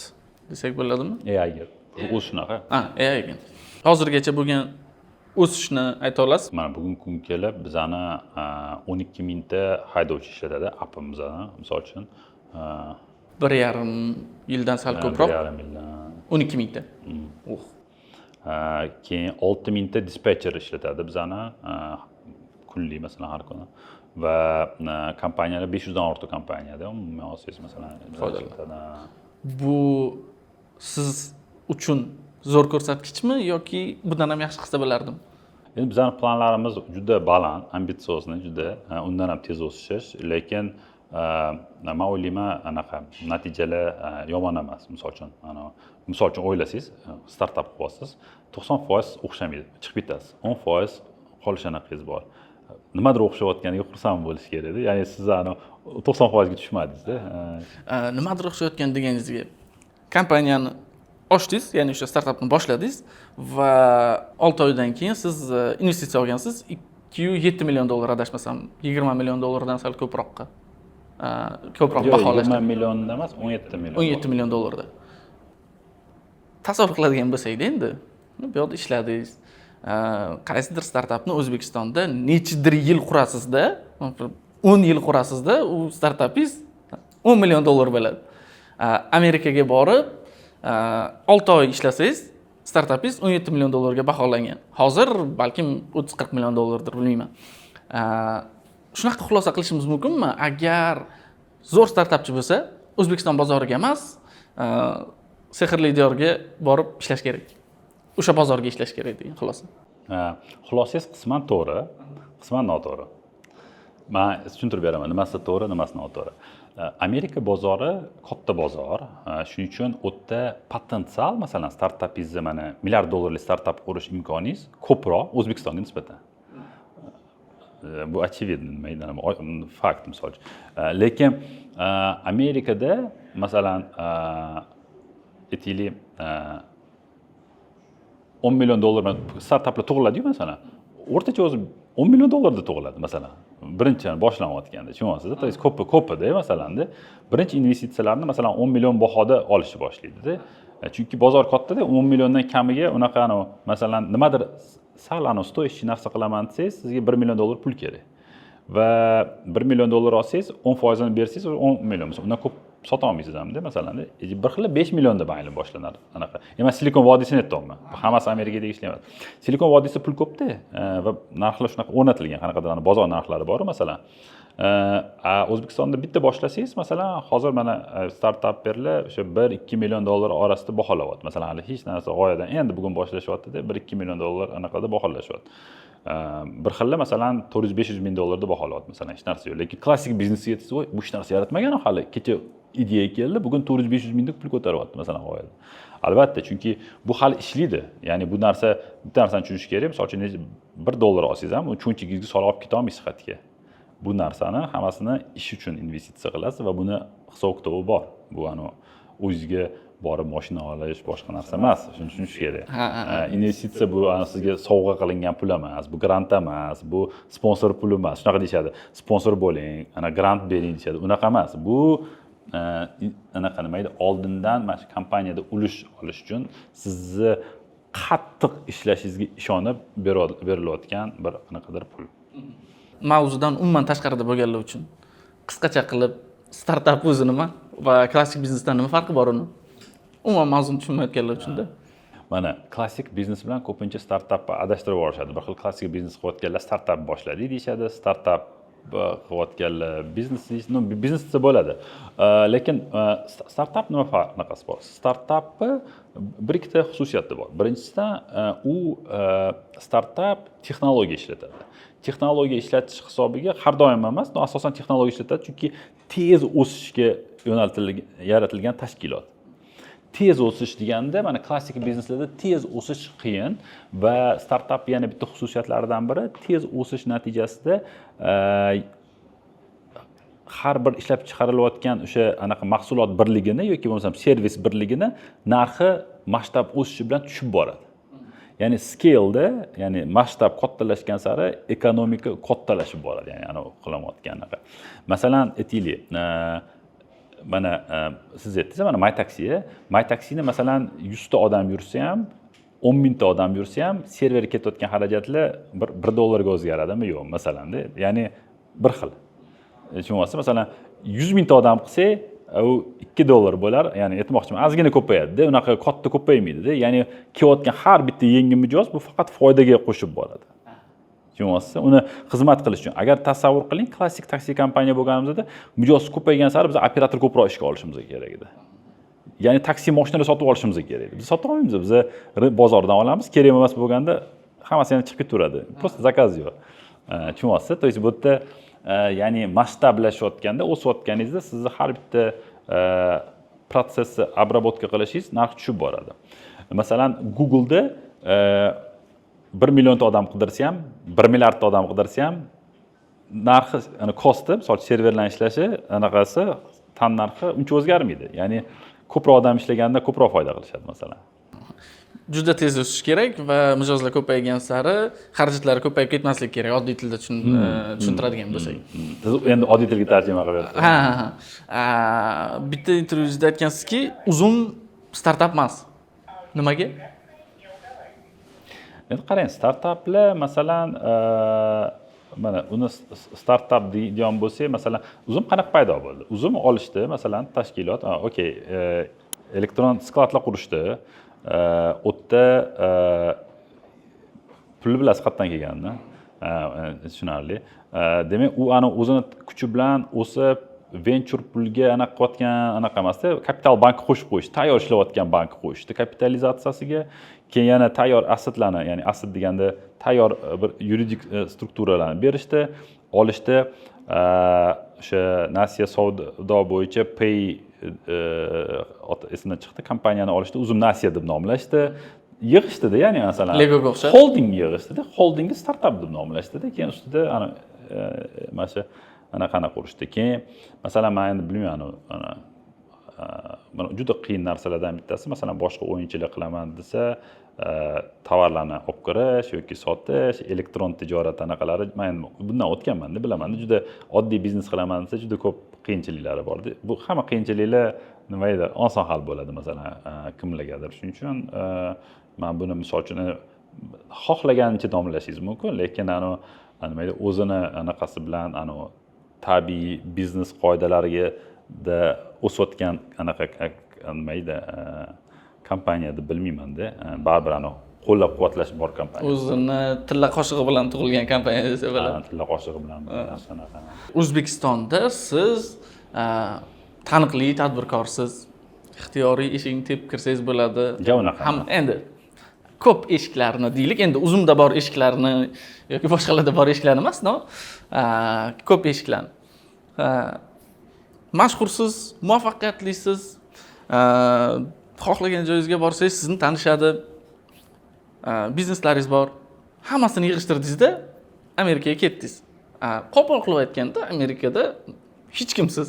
desak bo'ladimi? AI agent. U shunaqa. AI agent. Hozirgacha bo'lgan o'sishni ayta olasiz? Mana bugungi kunga kelib bizani 12 mingta haydovchi ishlatadi appimizda, misol uchun. 1,5 yildan sal ko'proq. 1,5 yildan. 12 mingta. Keyin 6 mingta dispatcher ishlatadi bizani kunlik masalan har kuni. Va kompaniyalar 500 dan ortiq kompaniyada, umuman olsangiz masalan foydalanadi. Bu siz uchun zo'r ko'rsatkichmi yoki bundan ham yaxshi qilsa bo'lardim? Endi bizning planlarimiz juda baland, ambitsiozniy, juda undan ham tez o'sish, lekin men o'ylayman anaqa natijalar yomon emas. Misol uchun o'ylasangiz, startap qilyapsiz, 90% o'xshamaydi, chiqib ketasiz. 10% qolish anaqangiz bor. Nimadir o'xshayotganiga xursand bo'lish kerak-da. Ya'ni siz 90% ga tushmadingiz-da. Nimadir o'xshayotgan deganingizga kompaniyani ochdingiz, ya'ni o'sha startapni boshladingiz va 6 oydan keyin siz investitsiya olgansiz 2,7 million dollar adashmasam, 20 million dollardan sal ko'proq baholashdi. 20 milliondan emas, 17 million. 17 million dollarda. Tasavvur qiladigan bo'lsak endi, bu yerda ishladingiz. Qaysidir startapni O'zbekistonda nechidir yil qurasizda, 10 yil qurasizda, u startapingiz 10 million dollar bo'ladi. Amerikaga borib 6 oy ishlasangiz, startapingiz 17 million dollarga baholangan. Hozir balkim 30-40 million dollardir, bilmayman. Shunaqa xulosa qilishimiz mumkinmi? Agar zo'r startapchi bo'lsa, O'zbekiston bozoriga emas, sehrli diyorga borib ishlash kerak. O'sha bozorga ishlash kerak degan xulosa. Xulosangiz qisman to'g'ri, qisman noto'g'ri. Men tushuntirib beraman, nimasi to'g'ri, nimasi noto'g'ri. Amerika bozori katta bozor. Shuning uchun u yerda potensial, masalan, startapingizni mana milliard dollarlik startap qurish imkoningiz ko'proq O'zbekistonga nisbatan. Bu очевидный fakt misol uchun. Lekin Amerikada masalan aytaylik 10 million dollar startaplar tug'iladi-yu masalan. O'rtacha o'zi 10 million dollarda tug'iladi masalan. Birinchidan boshlanayotganda, tushunyapsiz? To есть ko'pida masalanda birinchi investitsiyalarni masalan 10 million bahoda olishni boshlaydi-da. Chunki bozor kattada 10 milliondan kamiga unaqa masalan nimadir sal stoyish narsa qilaman desangiz, sizga 1 million dollar pul kerak. Va 1 million dollar olsangiz, 10% ni bersangiz 10 million. Undan ko'p sota olmaysiz hamda masalan, bir xil 5 millionda mayli boshlanadi anaqa. Emas Silikon vodiysini aytayapman. Hammasi Amerikada ishlayapti. Silikon vodiysi pul ko'pda va narxlar shunaqa o'rnatilgan, qanaqadir bozor narxlari bor masalan. O'zbekistonda bitta boshlasangiz, masalan, hozir mana startapperlar o'sha 1-2 million dollar orasida baholayapti. Masalan, hali hech narsa g'oyadan endi bugun boshlashyapti-da, 1-2 million dollar anaqada baholashyapti. Bir xilla masalan 400-500 ming dollarda baholayapti masalan, hech narsa yo'q. Lekin klassik biznesga yetsa, bu hech narsa yaratmagan hali. Kecha ideya keldi, bugun 400-500 minglik pul ko'taryapti masalan g'oyada. Albatta, chunki bu hali ishlaydi. Ya'ni bu narsa bitta narsani tushunish kerak. Misol uchun $1 olsangiz ham, uni cho'nchagingizga solib olib keta olmaysiz xatga. Bu narsani hammasini ish uchun investitsiya qilasiz va buni hisob-kitobi bor. Bu o'zingizga borib mashina olish boshqa narsa emas. Shuni tushunish kerak. Investitsiya bu sizga sovg'a qilingan pul emas, bu grant emas, bu sponsor puli emas. Shunaqa deyshadi. Sponsor bo'ling, grant bering deyshadi. Unaqa emas. Bu anaqa nimaydi? Oldindan mana shu kompaniyada ulush olish uchun sizni qattiq ishlashingizga ishonib berilayotgan bir qanaqadir pul. Mavzudan umuman tashqarida bo'lganlar uchun qisqacha qilib startap o'zi nima va klassik biznesdan nima farqi bor uni? Umuman mavzuni tushunmayotganlar uchun-da. Mana klassik biznes bilan ko'pincha startapni adashtirib yuborishadi. Bir xil klassik biznes qilayotganlar startap boshladi deyishadi, startap qilayotganlar biznes desa bo'ladi. Lekin startap nima farqi bor? Startapni bir ikkita xususiyati bor. Birinchisidan u startap texnologiya ishlatadi. Texnologiya ishlatish hisobiga har doim emas, asosan texnologiya ishlatadi, chunki tez o'sishga yaratilgan tashkilot. Tez o'sish deganda, mana klassik bizneslarda tez o'sish qiyin va startap yana bitta xususiyatlaridan biri tez o'sish natijasida har bir ishlab chiqarilayotgan o'sha anaqa mahsulot birligini yoki bo'lmasam servis birligini narxi masshtab o'sishi bilan tushib boradi. Ya'ni scale'da, ya'ni masshtab kattalashgan sari ekonomika kattalashib boradi, ya'ni qilamayotgan anaqa. Masalan, aytaylik, mana siz aytdingiz, mana MyTaxini masalan 100 ta odam yursa ham, 10 mingta odam yursa ham serverga ketayotgan xarajatlar $1 ga o'zgaradimi? Yo'q, masalanda. Ya'ni bir xil. Tushunyapsiz? Masalan, 100 mingta odam qilsa, u $2 bo'lar, ya'ni aytmoqchiman, ozgina ko'payadi-da, unaqa katta ko'paymaydi-da. Ya'ni kelayotgan har bitta yangi mijoz bu faqat foydaga qo'shib boradi. Tushunyapsiz? Uni xizmat qilish uchun. Agar tasavvur qiling, klassik taksi kompaniya bo'lganimizda mijoz ko'paygan sari biz operator ko'proq ishga olishimiz kerak edi. Ya'ni taksi mashinalarini sotib olishimiz kerak edi. Biz sota olmaymiz, biz bozordan olamiz, kerak emas bo'lganda hammasi yana chiqib ketaveradi. Просто zakaz yo'q. Tushunyapsiz? То есть bu yerda ya'ni masshtablashayotganda, o'sayotganingizda sizni har bitta protsessni обработка qilishingiz narxi tushib boradi. Masalan, Google'da 1 millionta odam qidirsa ham, 1 milliardta odam qidirsa ham narxi, kosti, misol serverlar ishlashi, anaqasi tan narxi uncha o'zgarmaydi. Ya'ni ko'proq odam ishlaganda ko'proq foyda qilishadi masalan. Juda tez o'sish kerak va mijozlar ko'paygan sari xarajatlari ko'payib ketmasligi kerak, oddiy tilda tushuntiradigan bo'lsak. Endi oddiy tilga tarjima qilib berasiz. Ha. Bitta intervyungizda aytgansizki, Uzum startap emas. Nimaga? Endi qarang, startaplar masalan mana uni startap deydigan bo'lsak, masalan, Uzum qanaqa paydo bo'ldi? Uzum olishdi, masalan, tashkilot, okey, elektron skladlar qurishdi. O'tda puli bilasiz qayerdan kelganini, tushunarli. Demak, u o'zini kuchi bilan o'sib, venture pulga qilayotgan emasda, kapital bank qo'shib qo'yishdi, tayyor ishlayotgan bank qo'yishdi kapitalizatsiyasiga, keyin yana tayyor assetlarni, ya'ni asset deganda tayyor bir yuridik strukturalarni berishdi, olishdi. O'sha Nasiya savdo bo'yicha Pay esimdan chiqdi, kompaniyani olishdi, Uzum Nasiya deb nomlashdi. Yig'ishdida, ya'ni masalan Legoga o'xshab holding yig'ishdida, holdingni startap deb nomlashdida, keyin ustida mana shu anaqani qurishdi. Keyin masalan men endi bilmayman, mana juda qiyin narsalardan bittasi, masalan boshqa o'yinchilik qilaman desa, tovarlarni olib kirish yoki sotish, elektron tijorat anaqalari, men bundan o'tganman-da, bilaman. Juda oddiy biznes qilaman desa, juda ko'p qiyinchiliklari bor. Bu hamma qiyinchiliklar nima edi, oson hal bo'ladi masalan kimlargadir. Shuning uchun men buni misol uchun xohlagancha nomlashingiz mumkin, lekin nima edi, o'zini anaqasi bilan tabiiy biznes qoidalariga da o'sayotgan anaqa nima edi, kompaniya deb bilmayman-da. Baribir qo'llab-quvvatlash bor kompaniya. O'zini tilla qoshig'i bilan tug'ilgan kompaniya desa bo'ladi. Tilla qoshig'i bilan sanaqa. O'zbekistonda siz taniqli tadbirkorsiz, ixtiyoriy eshikni tepib kirsangiz bo'ladi. Ham endi ko'p eshiklarni deylik, endi Uzumda bor eshiklarni yoki boshqalarda bor eshiklarni emas, ko'p eshiklarni. Mashhursiz, muvaffaqiyatlisiz, xohlagan joyingizga borsangiz sizni tanishadi. Bizneslaringiz bor. Hammasini yig'ishtirdingizda Amerikaga ketdingiz. Qo'pol qilib aytganda, Amerikada hech kimsiz.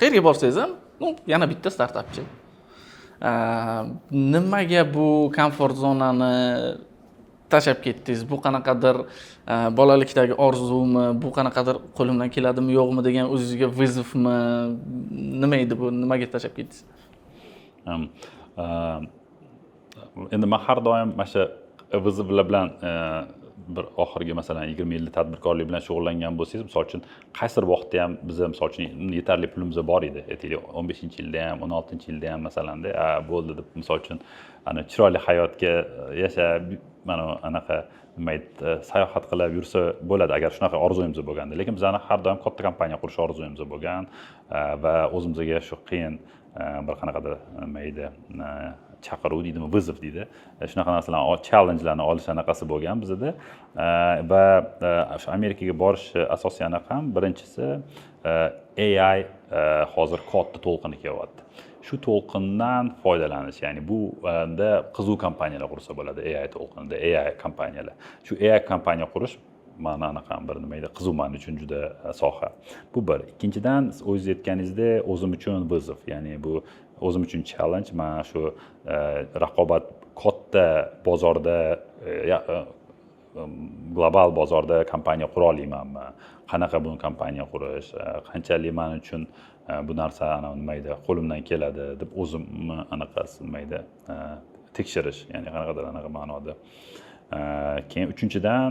Qayerga borsangiz ham, yana bitta startapchi. Nimaga bu komfort zonani tashlab ketdingiz? Bu qanaqadir bolalikdagi orzumi, bu qanaqadir qo'limdan keladimi, yo'qmi degan o'zingizga vizovmi? Nima edi bu? Nimaga tashlab ketdingiz? Endi men har doim mana shu vizovlar bilan bir oxirgi masalan 20 yillik tadbirkorlik bilan shug'ullangan bo'lsangiz, misol uchun qaysidir vaqtda ham biz misol uchun yetarli pulimiz bor edi. Aytaylik 15-yilda ham, 16-yilda ham masalanda bo'ldi deb misol uchun chiroyli hayotga yashab, mana anaqa nima edi, sayohat qilib yursa bo'ladi agar shunaqa orzuyimiz bo'lganda. Lekin bizning har doim katta kompaniya qurish orzuyimiz bo'lgan va o'zimizga shu qiyin bir qanaqadir nima edi, chaqiruv deydimi, vizov deydi. Shunaqa narsalarni, challengelarni olish anaqasi bo'lgan bizda. Va shu Amerikaga borish asosiy anaqam birinchisi AI hozir katta to'lqini kelyapti. Shu to'lqindan foydalanish, ya'ni bu da qiziq kompaniyalar qursa bo'ladi, AI to'lqinida, AI kompaniyalar. Shu AI kompaniya qurish mana anaqa bir nima edi, qiziq men uchun juda soha. Bu bir. Ikkinchidan, o'zingiz aytganingizdek, o'zim uchun vizov, ya'ni bu o'zim uchun challenge. Men shu raqobat katta bozorda, global bozorda kompaniya qura olmaymanmi? Qanaqa bu kompaniya qurish, qanchalik men uchun bu narsa nima edi, qo'limdan keladi deb o'zimni anaqasi nima edi, tekshirish, ya'ni qanaqadir anaqa ma'noda. Keyin uchinchidan,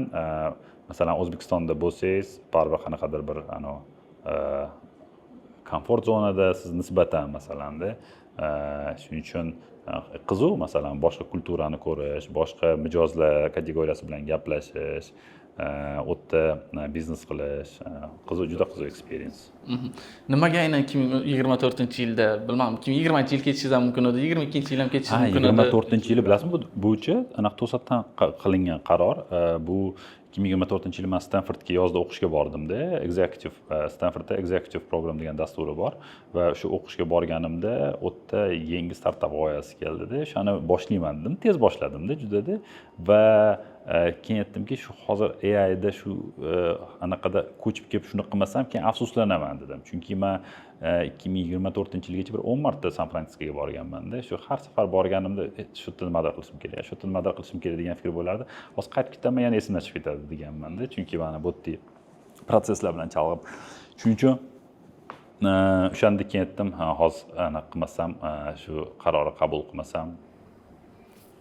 masalan O'zbekistonda bo'lsangiz, baribir qanaqadir bir komfort zonada siz nisbatan masalanda, shuning uchun qiziq, masalan boshqa kulturani ko'rish, boshqa mijozlar kategoriyasi bilan gaplashish, u yerda biznes qilish juda qiziq experience. Nimaga aynan 2024-yilda, bilmadim, 2020-yil ketishingiz ham mumkin edi, 22-yil ham ketishingiz mumkin edi. 24-yili bilasizmi, bu anaqa to'satdan qilingan qaror. Bu 2024-yili men Stanfordga yozda o'qishga bordimda, Stanfordda Executive Program degan dasturi bor va shu o'qishga borganimda u yerda yangi startap g'oyasi keldida, o'shani boshlayman dedim, tez boshladim-da judada va keyin aytdimki, shu hozir AIda shu anaqada ko'chib kelib shuni qilmasam, keyin afsuslanaman dedim. Chunki men 2024-yilgacha bir 10 marta San Fransiskoga borganman-da. Shu har safar borganimda shu yerda nimadir qilishim kerak, shu yerda nimadir qilishim kerak degan fikr bo'lardi. Hozir qaytib ketaman, yana esimdan chiqib ketadi deganman-da. Chunki mana bu yerda proseslar bilan chalg'ib. Shuning uchun o'shanda keyin aytdim, hozir anaqa qilmasam, shu qarorni qabul qilmasam,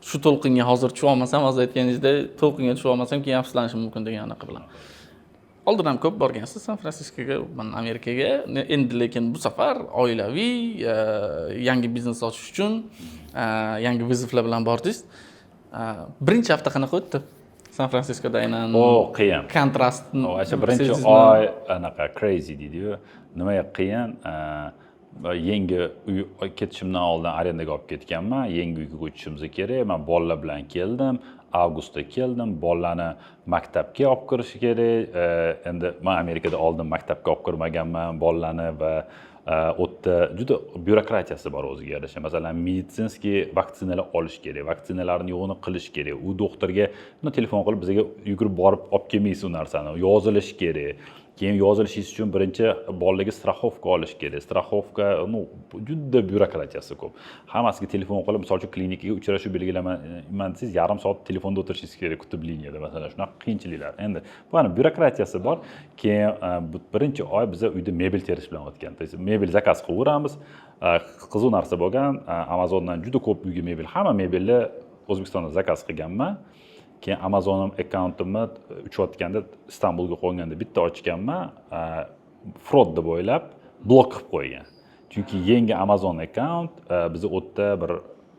shu to'lqinga hozir tushib olmasam, hozir aytganingizdek, to'lqinga tushib olmasam, keyin afsuslanishim mumkin degan anaqa bilan. Oldin ham ko'p borgansiz San Fransiskoga, Amerikaga. Endi lekin bu safar oilaviy, yangi biznes ochish uchun, yangi viziflar bilan bordingiz. Birinchi hafta qanaqa o'tdi? San Fransiskoda aynan qiyin. Kontrastni. O'sha birinchi oy anaqa crazy deydi-yu. Nimaga qiyin? Yangi uy ketishimdan oldin arendaga olib ketganman. Yangi uyga ko'chishimiz kerak. Men bolalar bilan keldim. Avgustda keldim. Bolalarni maktabga olib kirish kerak. Endi men Amerikada oldin maktabga olib kirmaganman bolalarni va o'tda juda byurokratiyasi bor o'ziga yarasha. Masalan, meditsinskiy vaksinalar olish kerak, vaksinalarning yo'g'ini qilish kerak. U doktorga telefon qilib bizga yugurib borib olib kelmaysiz u narsani. Yozilish kerak. Keyin yozilishingiz uchun birinchi bolalarga strafovka olish kerak. Strafovka, juda byurokratiyasi ko'p. Hammasiga telefon qilib, misol uchun klinikaga uchrashuv belgilaman desangiz, yarim soat telefonda o'tirishingiz kerak kutib liniyada, masalan, shunaqa qiyinchiliklar. Endi bu byurokratiyasi bor. Keyin birinchi oy biz uyda mebel terish bilan o'tgan. Mebel zakaz qilaveramiz. Qiziq narsa bo'lgan, Amazondan juda ko'p uyga mebel, hamma mebelni O'zbekistonda zakaz qilganman. Keyin Amazon akkauntimni uchayotganda Istanbulga qo'yganda bitta ochganman, fraud deb o'ylab blok qilib qo'ygan. Chunki yangi Amazon akkaunt bizni o'tda bir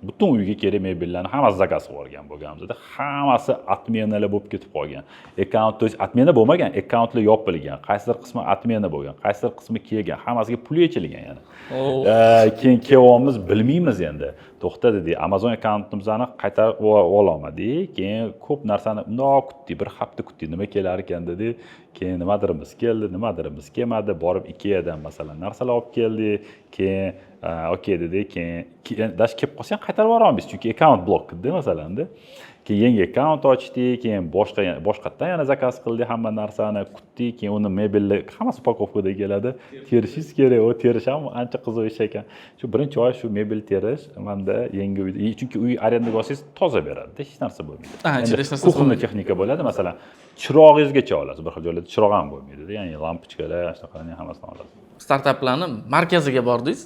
butun uyga kerak mebellarni hammasi zakaz qilib olgan bo'lganimizda, hammasi отменаlar bo'lib ketib qolgan. Akkaunt, to есть отмена bo'lmagan, akkauntlar yopilgan, qaysidir qismi отмена bo'lgan, qaysidir qismi kelgan, hammasiga pul yechilgan yana. Keyin kelyapmiz, bilmaymiz endi. To'xta dedi, Amazon akkauntimizni qaytarib ololmadik. Keyin ko'p narsani undoq kutdik, bir hafta kutdik, nima kelar ekan dedi. Keyin nimadirimiz keldi, nimadirimiz kelmadi. Borib Ikeadan masalan narsalar olib keldik. Keyin okey dedi, keyin dash kelib qolsa ham qaytarib yuboramiz, chunki akkaunt blok qildi masalanda. Keyin yangi akkaunt ochdik, keyin boshqatdan yana zakaz qildik, hamma narsani kutdik, keyin uni mebelni hammasi upakovkada keladi. Terishingiz kerak, o terish ham ancha qiziq ish ekan. Shu birinchi oy shu mebel terish, menda yangi uy, chunki uy arendaga olsangiz toza beradi, hech narsa bo'lmaydi. Kuxonniy texnika bo'ladi, masalan, chirog'ingizgacha olasiz, bir xil joylarda chiroq ham bo'lmaydi, ya'ni lampochkalar, shunaqalarning hammasini olasiz. Startaplarning markaziga bordingiz.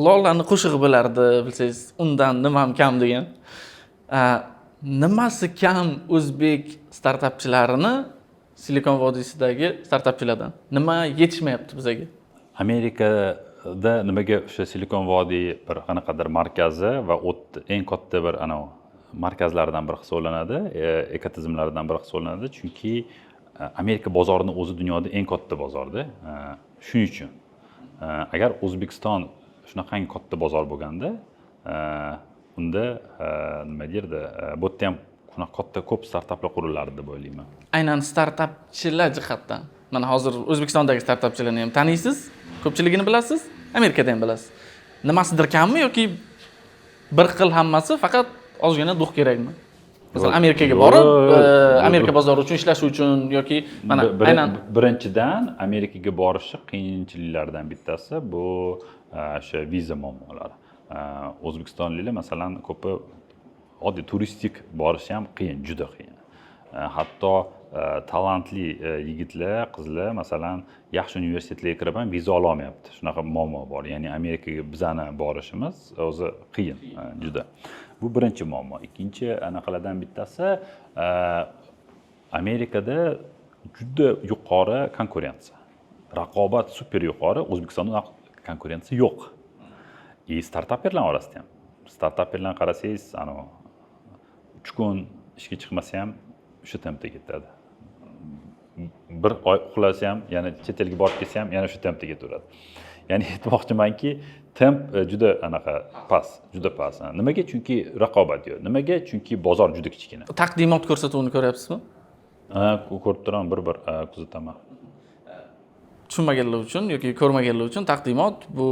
Lolani qo'shig'i bo'lardi, bilsangiz, undan nima ham kam degan. Nimasi kam o'zbek startapchilarini Silikon vodiysidagi startapchilardan? Nima yetishmayapti bizga? Amerikada nimaga o'sha Silikon vodiy bir qanaqadir markazi va eng katta bir markazlardan biri hisoblanadi, ekotizimlardan biri hisoblanadi, chunki Amerika bozorini o'zi dunyoda eng katta bozorda. Shuning uchun agar O'zbekiston shunaqangi katta bozor bo'lganda, unda nima derdi, bu yerda ham shunaqa katta ko'p startaplar qurilardi deb o'ylayman. Aynan startapchilar jihatdan. Mana hozir O'zbekistondagi startapchilarni ham taniysiz, ko'pchiligini bilasiz, Amerikada ham bilasiz. Nimasidir kammi yoki bir xil hammasi, faqat ozgina duh kerakmi? Masalan, Amerikaga borib, Amerika bozori uchun ishlash uchun yoki mana aynan birinchidan Amerikaga borishi qiyinchiliklardan bittasi bu o'sha viza muammolari. O'zbekistonliklar masalan ko'pi oddiy turistik borishi ham qiyin, juda qiyin. Hatto talantli yigitlar, qizlar masalan yaxshi universitetlarga kirib ham viza ola olmayapti. Shunaqa muammo bor. Ya'ni Amerikaga bizani borishimiz o'zi qiyin, juda. Bu birinchi muammo. Ikkinchi anaqalardan bittasi Amerikada juda yuqori konkurensiya. Raqobat super yuqori, O'zbekistonda konkurensiya yo'q. Startapperlar orasida ham. Startapperlarni qarasangiz, 3 kun ishga chiqmasa ham shu tempda ketadi. Bir oy uxlasa ham, yana chet elga borib kelsa ham yana shu tempda ketaveradi. Ya'ni aytmoqchimanki, temp juda anaqa past, juda past. Nimaga? Chunki raqobat yo'q. Nimaga? Chunki bozor juda kichkina. Taqdimot ko'rsatuvini ko'ryapsizmi? Ko'rib turaman, bir kuzataman. Tushunmaganlar uchun yoki ko'rmaganlar uchun taqdimot bu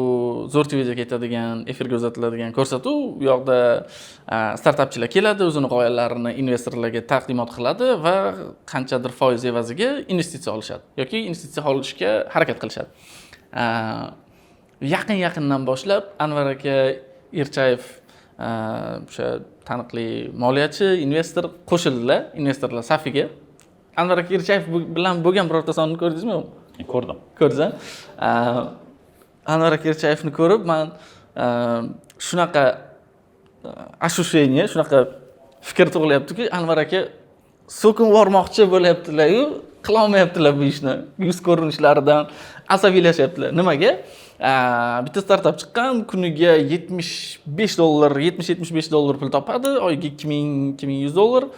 Zo'r TV'ga ketadigan, efirga uzatiladigan ko'rsatuv. Bu yoqda startapchilar keladi, o'zini g'oyalarini investorlarga taqdimot qiladi va qanchadir foiz evaziga investitsiya olishadi yoki investitsiya olishga harakat qilishadi. Yaqindan boshlab Anvar aka Erchayev o'sha taniqli moliyachi, investor qo'shildilar, investorlar safiga. Anvar aka Erchayev bilan bo'lgan birorta sonni ko'rdingizmi? Ko'rdim. Ko'rdingizmi? Anvar aka Erchayevni ko'rib, men shunaqa ощущение, shunaqa fikr tug'ilyaptiki, Anvar aka so'kin bormoqchi bo'lyaptilar-yu, qila olmayaptilar bu ishni. Yuz ko'rinishlaridan asabiylashyaptilar. Nimaga? Bitta startap chiqqan, kuniga $75, $70-75 pul topadi, oyiga $2000-2100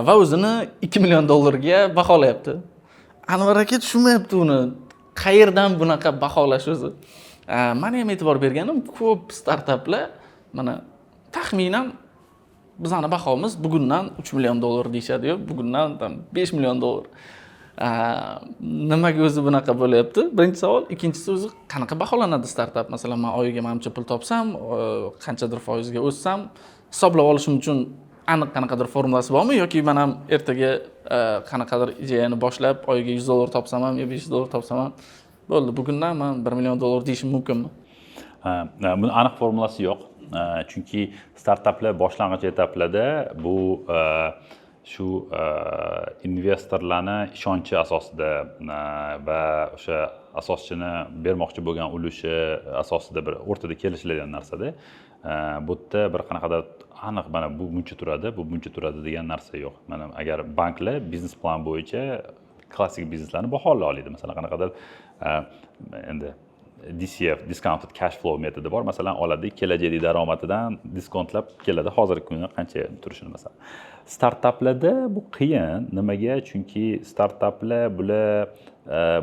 va o'zini $2 million ga baholayapti. Anvar aka tushunmayapti uni. Qayerdan bunaqa baholash o'zi? Men ham e'tibor berganim, ko'p startaplar mana taxminan bizning bahomiz bugundan $3 million deyshadi-yu, bugundan $5 million. Nimaga o'zi bunaqa bo'lyapti? Birinchi savol, ikkinchisi o'zi qanaqa baholanadi startap? Masalan, men oyiga menimcha pul topsam, qanchadir foizga o'ssam, hisoblab olishim uchun aniq qanaqadir formulasi bormi yoki men ham ertaga qanaqadir ideyani boshlab oyiga $100 topsam ham, $500 topsam ham bo'ldi. Bugundan men $1 million deyishim mumkinmi? Buni aniq formulasi yo'q. Chunki startaplar boshlang'ich etaplarda bu shu investorlarning ishonchi asosida va o'sha asoschini bermoqchi bo'lgan ulushi asosida bir o'rtada kelishiladigan narsada. Bu yerda bir qanaqadir aniq mana bu buncha turadi, bu buncha turadi degan narsa yo'q. Mana agar banklar biznes plan bo'yicha klassik bizneslarni baholay oladi. Masalan, qanaqadir endi DCF, discounted cash flow metodi bor. Masalan, oladi, kelajak daromadidan diskontlab keladi, hozirgi kuni qancha turishini masalan. Startaplarda bu qiyin. Nimaga? Chunki startaplar bular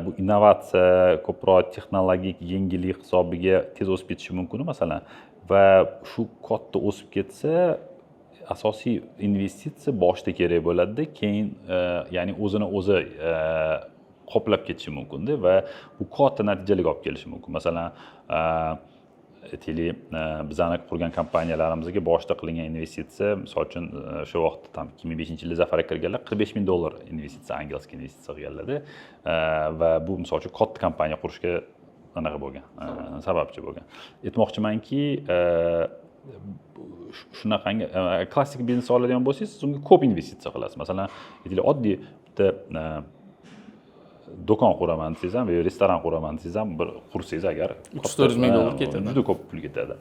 bu innovatsiya, ko'proq texnologik yengillik hisobiga tez o'sib ketishi mumkin, masalan. Va shu katta o'sib ketsa, asosiy investitsiya boshda kerak bo'ladi, keyin ya'ni o'zini o'zi qoplab ketishi mumkin-da va bu katta natijalarga olib kelishi mumkin. Masalan, bizning qurgan kompaniyalarimizga boshda qilingan investitsiya, misol uchun shu vaqtda tam 2005-yilda Zafar aka kirganlar $45 ming investitsiya, angliyski investitsiya qilganlar va bu misol uchun katta kompaniya qurishga anaqa bo'lgan, sababchi bo'lgan. Aytmoqchimanki, shunaqangi klassik biznes oladigan bo'lsangiz, siz unga ko'p investitsiya qilasiz. Masalan, oddiy bitta do'kon quraman desangiz ham yoki restoran quraman desangiz ham bir qursangiz agar $300-400 ming ketadi. Juda ko'p pul ketadi.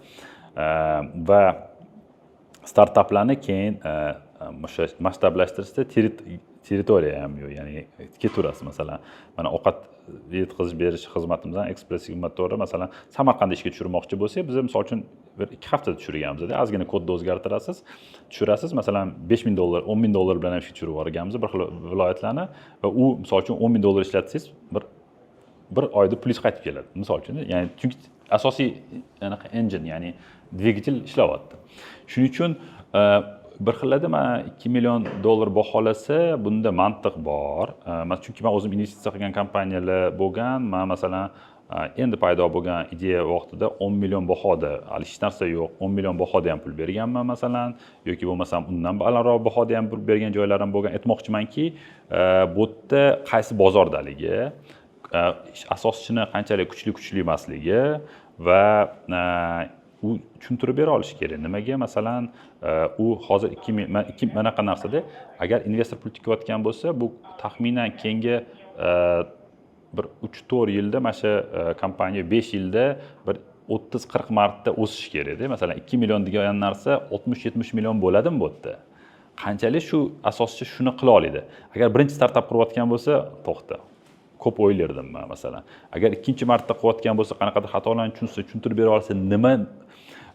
Va startaplarni keyin masshtablashtirishda territoriya ham yo'q, ya'ni ketaverasiz. Masalan, mana ovqat yetkazish berish xizmatimizdan ekspress xizmatlari masalan Samarqandda ishga tushirmoqchi bo'lsak, biz misol uchun bir 2 haftada tushirganmiz. Ozgina kodni o'zgartirasiz, tushirasiz. Masalan, $5 ming, $10 ming bilan ham ishga tushirib yuborganmiz bir xil viloyatlarni va u misol uchun $10 ming ishlatsangiz bir oyda pulingiz qaytib keladi. Misol uchun, ya'ni chunki asosiy anaqa engine, ya'ni dvigatel ishlayapti. Shuning uchun bir xillarda mana $2 million baholasa, bunda mantiq bor. Chunki men o'zim investitsiya qilgan kompaniyalar bo'lgan. Men masalan endi paydo bo'lgan ideya vaqtida 10 million bahoda, hech narsa yo'q, 10 million bahoda ham pul berganman masalan, yoki bo'lmasam undan balandroq bahoda ham pul bergan joylarim bo'lgan. Aytmoqchimanki, bu yerda qaysi bozordaligi, asoschini qanchalik kuchli emasligi va u tushuntirib bera olish kerak. Nimaga? Masalan, u hozir 2 manaqa narsada agar investor pul tikayotgan bo'lsa, bu taxminan keyingi bir 3-4 yilda mana shu kompaniya 5 yilda bir 30-40 marta o'sish kerak-da. Masalan, 2 million degan narsa 60-70 million bo'ladimi bu yerda? Qanchalik shu asoschi shuni qila oladi. Agar birinchi startap qurayotgan bo'lsa, to'xta. Ko'p o'ylardim men masalan. Agar ikkinchi marta qilayotgan bo'lsa, qanaqadir xatolarni tushuntirib bera olsa, nima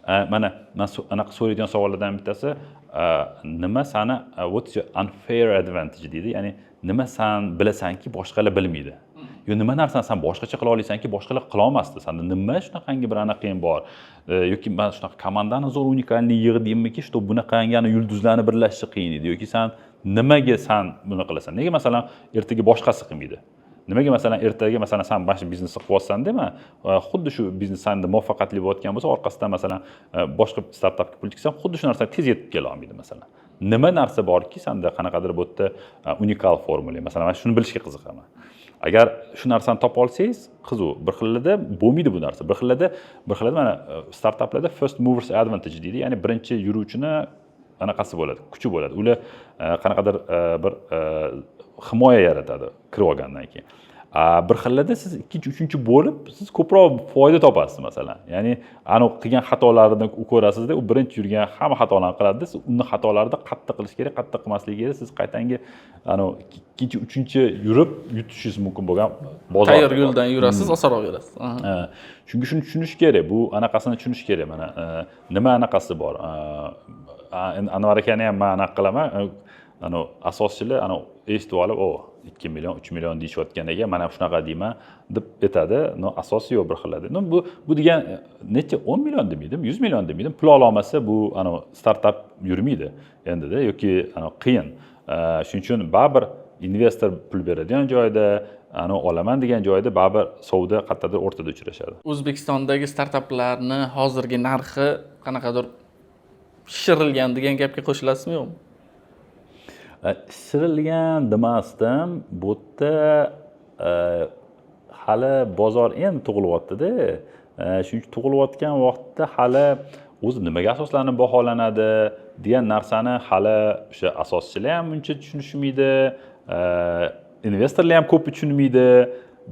Mana anaqa so'raydigan savollardan bittasi nima sani what's your unfair advantage deydi. Ya'ni nima san bilasanki boshqalar bilmaydi. Yo nima narsani san boshqacha qila olasanki boshqalar qila olmasdi. Sanda nima shunaqangi bir anaqang bor? Yoki men shunaqa komandani zo'r unikalniy yig'dimki, что bunaqangi yulduzlarni birlashishi qiyin edi. Yoki san nimaga san buni qilasan? Nega masalan ertaga boshqasi qilmaydi? Nimaga masalan ertaga masalan san mana shu biznesni qilyapsan dema, xuddi shu biznes sanda muvaffaqiyatli bo'layotgan bo'lsa, orqasidan masalan boshqa startapga pul tiksam, xuddi shu narsa tez yetib kela olmaydi masalan. Nima narsa borki, sanda qanaqadir bu yerda unikal formula. Masalan, men shuni bilishga qiziqaman. Agar shu narsani topa olsangiz, qiziq. Bir xillarda bo'lmaydi bu narsa. Bir xillarda mana startaplarda first movers advantage deydi. Ya'ni birinchi yuruvchini anaqasi bo'ladi, kuchi bo'ladi. Ular qanaqadir bir himoya yaratadi kirib olgandan keyin. Bir xillarda siz ikkinchi, uchinchi bo'lib, siz ko'proq foyda topasiz masalan. Ya'ni qilgan xatolarni ko'rasizda, u birinchi yurgan hamma xatolarni qiladi, siz uni xatolarida qattiq qilish kerak, qattiq qilmaslik kerak. Siz qaytangi ikkinchi, uchinchi yurib yutishingiz mumkin bo'lgan bozor. Tayyor yo'ldan yurasiz, osonroq yurasiz. Chunki shuni tushunish kerak. Bu anaqasini tushunish kerak. Mana nima anaqasi bor. Anvar akani ham men anaqa qilaman. Asoschilar eshitib olib, 2 million, 3 million deyishayotgan ekan, mana shunaqa deyman deb aytadi. Asosi yo'q bir xillarda. Bu degan necha 10 million demaydim, 100 million demaydim. Pul ola olmasa bu startap yurmaydi endi-da yoki qiyin. Shuning uchun baribir investor pul beradigan joyda, olaman degan joyda baribir savdo qattiqdir o'rtada uchrashadi. O'zbekistondagi startaplarni hozirgi narxi qanaqadir shishirilgan degan gapga qo'shilasizmi yo'qmi? Shishirilgan demasdim, bu yerda hali bozor endi tug'ilyapti-da. Shuning uchun tug'ilayotgan vaqtda hali o'zi nimaga asoslanib baholanadi degan narsani hali o'sha asoschilar ham uncha tushunishmaydi, investorlar ham ko'p tushunmaydi.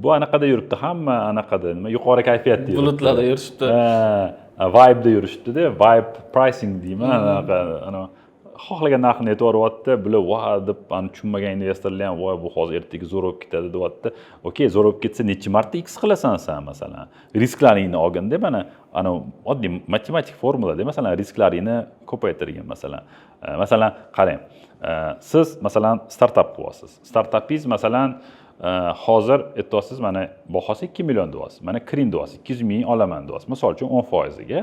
Bu anaqada yuribdi, hamma anaqada, nima yuqori kayfiyatda yuribdi. Bulutlarda yurishibdi. Vibe'da yurishibdi-da, vibe pricing deyman, anaqa xohlagan narxini aytib, bular va deb tushunmagan investorlar ham voy bu hozir ertaga zo'r bo'lib ketadi deyapti. Okey, zo'r bo'lib ketsa necha marta x qilasan sen masalan? Risklaringni olganda mana oddiy matematik formulada masalan risklaringni ko'paytirgan masalan. Masalan, qarang. Siz masalan startap qilyapsiz. Startapingiz masalan hozir aytyapsiz, mana bahosi 2 million deyapsiz. Mana kiring deyapsiz, 200 ming olaman deyapsiz. Misol uchun 10% ga.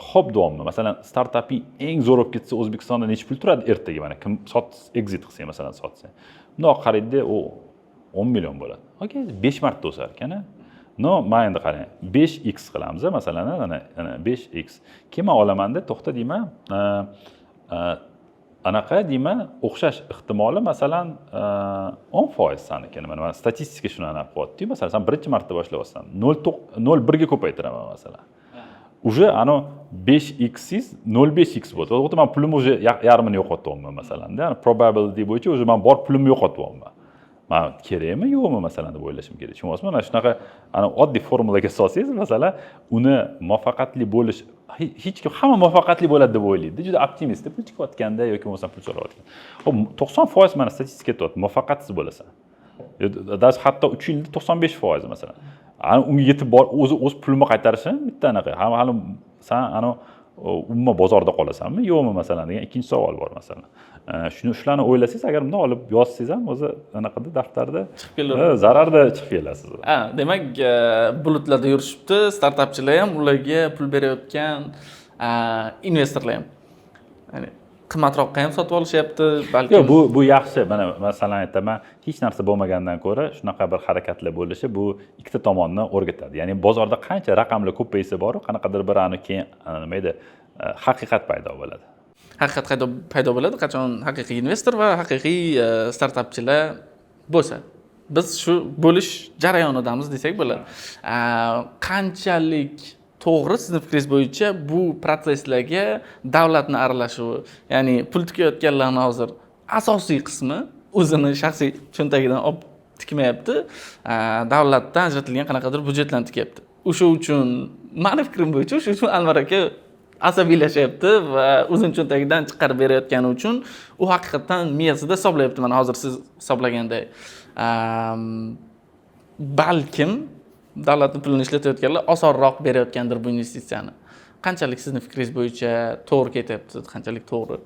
Xo'p deyapman, masalan startaping eng zo'r bo'lib ketsa O'zbekistonda necha pul turadi ertaga, mana kim exit qilsa masalan sotsang. Bundoq qaraydi, u 10 million bo'ladi. Okey, 5 marta o'sar ekan. Men endi qarang, 5x qilamiz masalan, mana 5x. Keyin olamanda to'xta deyman, anaqa deyman, o'xshash ehtimoli masalan 10% saniki. Mana statistika shuni aniq qilyapti. Masalan, sen birinchi marta boshlayapsan, 0.1 ga ko'paytiraman masalan. Уже 5x siz 0.5x bo'ldi. O'g'ri men pulimni уже yarmini yo'qotyapman masalan-da. Probability bo'yicha уже men bor pulimni yo'qotyapman. Men kerakmi yo'qmi masalan deb o'ylashim kerak. Tushunasizmi? Mana shunaqa oddiy formulaga solsangiz masalan, uni muvaffaqiyatli bo'lish hech kim hamma muvaffaqiyatli bo'ladi deb o'ylaydi. Juda optimist, pul chiqayotganda yoki bo'lmasa pul so'rayotganda. Xo'p, 90% mana statistika aytyapti, muvaffaqiyatsiz bo'lasan. Даже hatto 3 yilda 95% masalan. Unga yetib bor, o'z pulimni qaytarishim bitta anaqa. Hali sen umuman bozorda qolasanmi, yo'qmi masalan degan ikkinchi savol bor masalan. Shularni o'ylasangiz, agar bunday olib yozsangiz ham o'zi anaqada daftarda chiqib keladi. Zararda chiqib kelasiz. Demak, bulutlarda yurishibdi, startapchilar ham, ularga pul berayotgan investorlar ham. Ya'ni qimmatroqqa ham sotib olishyapti, balki. Yo'q, bu yaxshi. Mana masalan aytaman, hech narsa bo'lmagandan ko'ra shunaqa bir harakatlar bo'lishi bu ikkita tomonni o'rgatadi. Ya'ni bozorda qancha raqamlar ko'paysa bor, qanaqadir bir keyin nima edi, haqiqat paydo bo'ladi. Haqiqat paydo bo'ladi, qachon haqiqiy investor va haqiqiy startapchilar bo'lsa. Biz shu bo'lish jarayonidamiz desak bo'ladi. Qanchalik to'g'ri sizni fikringiz bo'yicha bu proseslarga davlatni aralashuvi, ya'ni pul tikayotganlarning hozir asosiy qismi o'zini shaxsiy cho'ntagidan olib tikmayapti, davlatdan ajratilgan qanaqadir budjetlarni tikyapti. O'sha uchun meni fikrim bo'yicha o'sha uchun Anvar aka asabiylashyapti va o'zini cho'ntagidan chiqarib berayotgani uchun u haqiqatan miyasida hisoblayapti. Mana hozir siz hisoblaganday. Balkim davlatning pulini ishlatayotganlar osonroq berayotgandir bu investitsiyani. qanchalik sizni fikringiz bo'yicha to'g'ri ketyapti, qanchalik to'g'ri?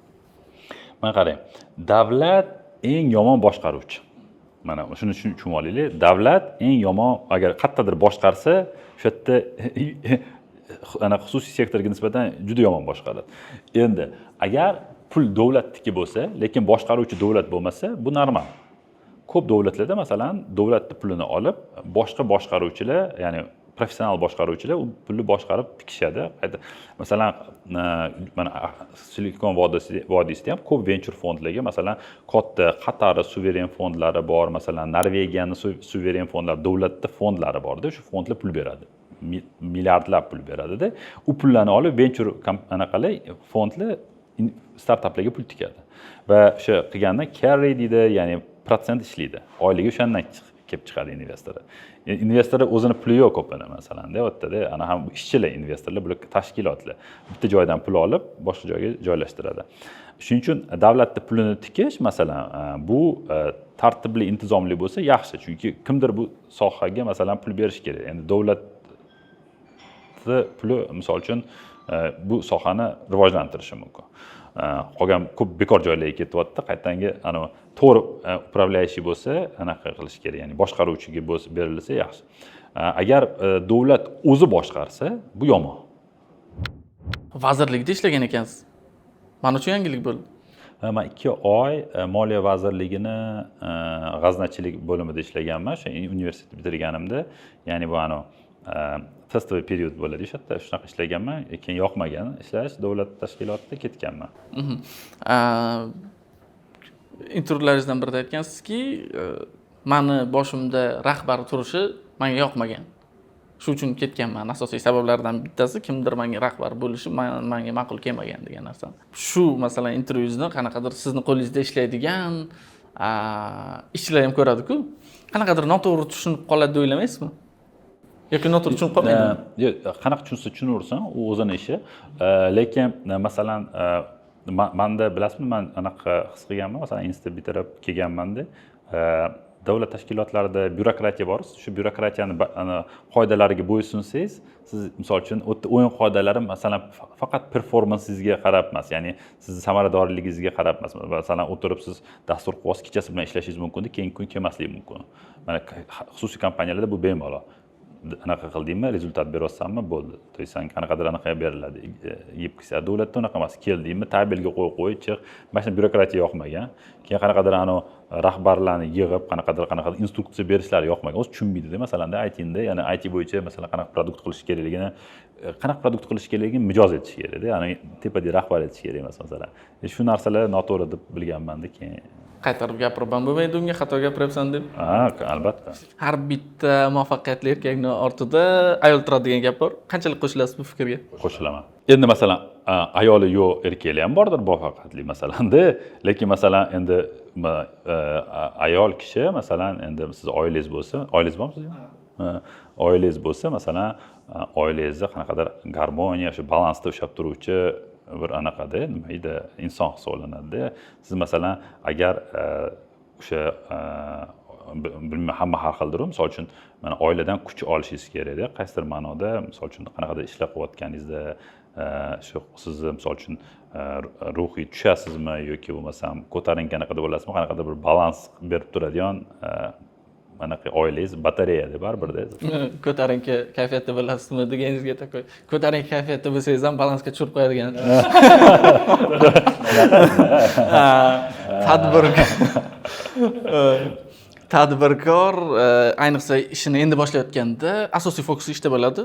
Mana qarang, davlat eng yomon boshqaruvchi. Mana shuni tushunib olaylik. Davlat eng yomon, agar qayerdadir boshqarsa, o'sha yerda ana xususiy sektorga nisbatan juda yomon boshqaradi. Endi agar pul davlatniki bo'lsa, lekin boshqaruvchi davlat bo'lmasa, bu normal. Ko'p davlatlarda masalan, davlatning pulini olib, boshqa boshqaruvchilar, ya'ni professional boshqaruvchilar u pulni boshqarib tikishadi. Masalan, mana Silikon vodiysida ham ko'p venture fondlarga, masalan, katta Qatar suveren fondlari bor, masalan, Norvegiyaning suveren fondlari, davlatning fondlari borda, shu fondlar pul beradi. Milliardlab pul beradida. U pullarni olib venture anaqalar fondlar startaplarga pul tikadi. Va o'sha qilgandan carry deydi, ya'ni protsent ishlaydi. Oyligi o'shandan kelib chiqadi investorlar. Investorlar o'zini puli yo'q ko'pini masalanda, u yerda ana ham ishchilar, investorlar, bular tashkilotlar. Bitta joydan pul olib, boshqa joyga joylashtiradi. Shuning uchun davlatning pulini tikish, masalan, bu tartibli, intizomli bo'lsa yaxshi, chunki kimdir bu sohaga masalan pul berish kerak. Endi davlat puli misol uchun bu sohani rivojlantirishi mumkin. Qolgan ko'p bekor joylarga ketyapti, qaytanga ana to'g'ri upravляющий bo'lsa, anaqa qilish kerak, ya'ni boshqaruvchiga berilsa yaxshi. Agar davlat o'zi boshqarsa, bu yomon. Vazirlikda ishlagan ekansiz. Mana shu yangilik bo'ldi. Men 2 oy Moliya vazirligini g'aznachilik bo'limida ishlaganman, o'sha universitet bitirganimda, ya'ni bu testoviy period bo'ladi, o'sha yerda shunaqa ishlaganman, keyin yoqmagan ishlash, davlat tashkilotida ketganman. Intervyularingizdan birida aytgansizki, meni boshimda rahbar turishi menga yoqmagan. Shu uchun ketganman. Asosiy sabablardan bittasi kimdir menga rahbar bo'lishi menga ma'qul kelmagan degan narsa. Shu masalan intervyungizni qanaqadir sizni qo'lingizda ishlaydigan ishchilar ham ko'radi-ku. Qanaqadir noto'g'ri tushunib qoladi deb o'ylamaysizmi? Yoki noto'g'ri tushunib qolmaydimi? Yo'q, qanaqa tushunsa tushunaversin, u o'zining ishi. Lekin masalan, menda bilasizmi, men anaqa his qilganman, masalan, institut bitirib kelganmanda, davlat tashkilotlarida byurokratiya bor. Shu byurokratiyani qoidalariga bo'ysunsangiz, siz misol uchun o'yin qoidalari masalan faqat performansingizga qarab emas, ya'ni sizni samaradorligingizga qarab emas. Masalan, o'tirib siz dastur quvos kechasi bilan ishlashingiz mumkin, keyingi kun kelmasligi mumkin. Mana xususiy kompaniyalarda bu bemalol. Anaqa qildingmi, rezultat berayotsanmi, bo'ldi. To есть sen qanaqadir anaqa beriladi. Yeb kelsa, davlatda unaqa emas. Keldingmi, tabelga qo'y, chiq. Mana shu byurokratiya yoqmagan. Keyin qanaqadir rahbarlarni yig'ib, qanaqadir instruksiya berishlari yoqmagan. O'zi tushunmaydi-da, masalan, IT-da, ya'ni IT bo'yicha masalan qanaqa produkt qilish kerakligini, qanaqa produkt qilish kerakligini mijoz etish kerak-da. Ya'ni tepada rahbar etish kerak emas, masalan. Shu narsalar noto'g'ri deb bilganman-da, keyin qaytarib gapirib bo'lmaydi, unga xato gapiryapsan deb. Albatta. Har bitta muvaffaqiyatli erkakning ortida ayol turadi degan gap bor. Qanchalik qo'shilasiz bu fikrga? Qo'shilaman. Endi masalan, ayoli yo'q, erkaklar ham bordir muvaffaqiyatli masalanda, lekin masalan endi ayol kishi masalan endi siz oilangiz bo'lsa, oilangiz bormi sizga? Oilangiz bo'lsa, masalan, oilangizda qanaqadir garmoniya, shu balansda ushlab turuvchi bir anaqada nima edi, inson hisoblanadi. Siz masalan agar o'sha bilmayman, hamma har xildir, misol uchun mana oiladan kuch olishingiz kerak-da, qaysidir ma'noda, misol uchun qanaqadir ishlar qilayotganingizda shu sizni misol uchun ruhiy tushasizmi yoki bo'lmasam ko'tarinki qanaqa bo'lasizmi, qanaqadir bir balans berib turadigan anaqa oilangiz batareyada baribirda. Ko'tarinki kayfiyatda bo'lasizmi deganingizga takoy. Ko'tarinki kayfiyatda bo'lsangiz ham balansga tushirib qo'yadigan. Tadbirkor ayniqsa ishini endi boshlayotganda asosiy fokusi ishda bo'ladi.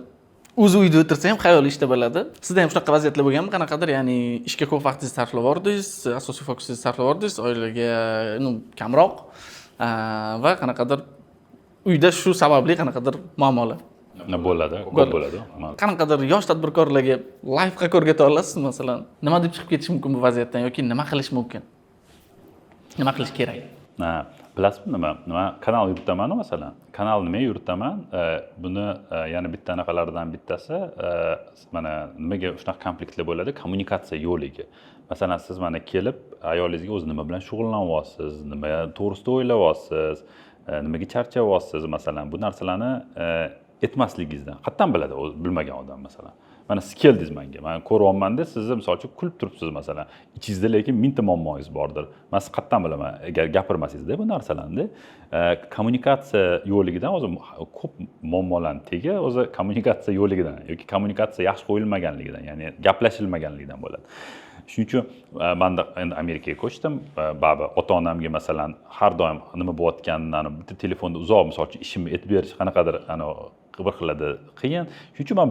O'zi uyda o'tirsa ham xayoli ishda bo'ladi. Sizda ham shunaqa vaziyatlar bo'lganmi? Qanaqadir, ya'ni ishga ko'p vaqtingizni sarflab yordingiz, asosiy fokusingizni sarflab yordingiz, oilaga kamroq va qanaqadir uyda shu sababli qanaqadir muammolar bo'ladi, ko'p bo'ladi. Qanaqadir yosh tadbirkorlarga lifeqa o'rgata olasizmi, masalan, nima deb chiqib ketish mumkin bu vaziyatdan yoki nima qilish mumkin? Nima qilish kerak? Bilasizmi nima kanal yuritaman, masalan. Kanal nima yuritaman? Buni yana bitta anaqalardan bittasi mana nimaga shunaqa konfliktlar bo'ladi? Kommunikatsiya yo'ligi. Masalan, siz mana kelib ayolingizga o'zi nima bilan shug'ullanyapsiz, nima to'g'risida o'ylayapsiz, nimaga charchayapsiz, masalan, bu narsalarni aytmasligingizdan qatdan biladi o'zi bilmagan odam, masalan. mana siz keldingiz menga. Men ko'ryapman-da, siz misol uchun kulib turibsiz masalan. Ichingizda lekin mingta muammoingiz bordir. Men siz qayerdan bilaman agar gapirmasangizda bu narsalarni. Kommunikatsiya yo'ligidan o'zi ko'p muammolarni tegi o'zi kommunikatsiya yo'ligidan yoki kommunikatsiya yaxshi qo'yilmaganligidan, ya'ni gaplashilmaganligidan bo'ladi. Shuning uchun men endi Amerikaga ko'chdim. Baribir ota-onamga masalan har doim nima bo'layotganini bitta telefonda uzoq misol uchun ishimni aytib berish qanaqadir bir xillarda qiyin. Shuning uchun men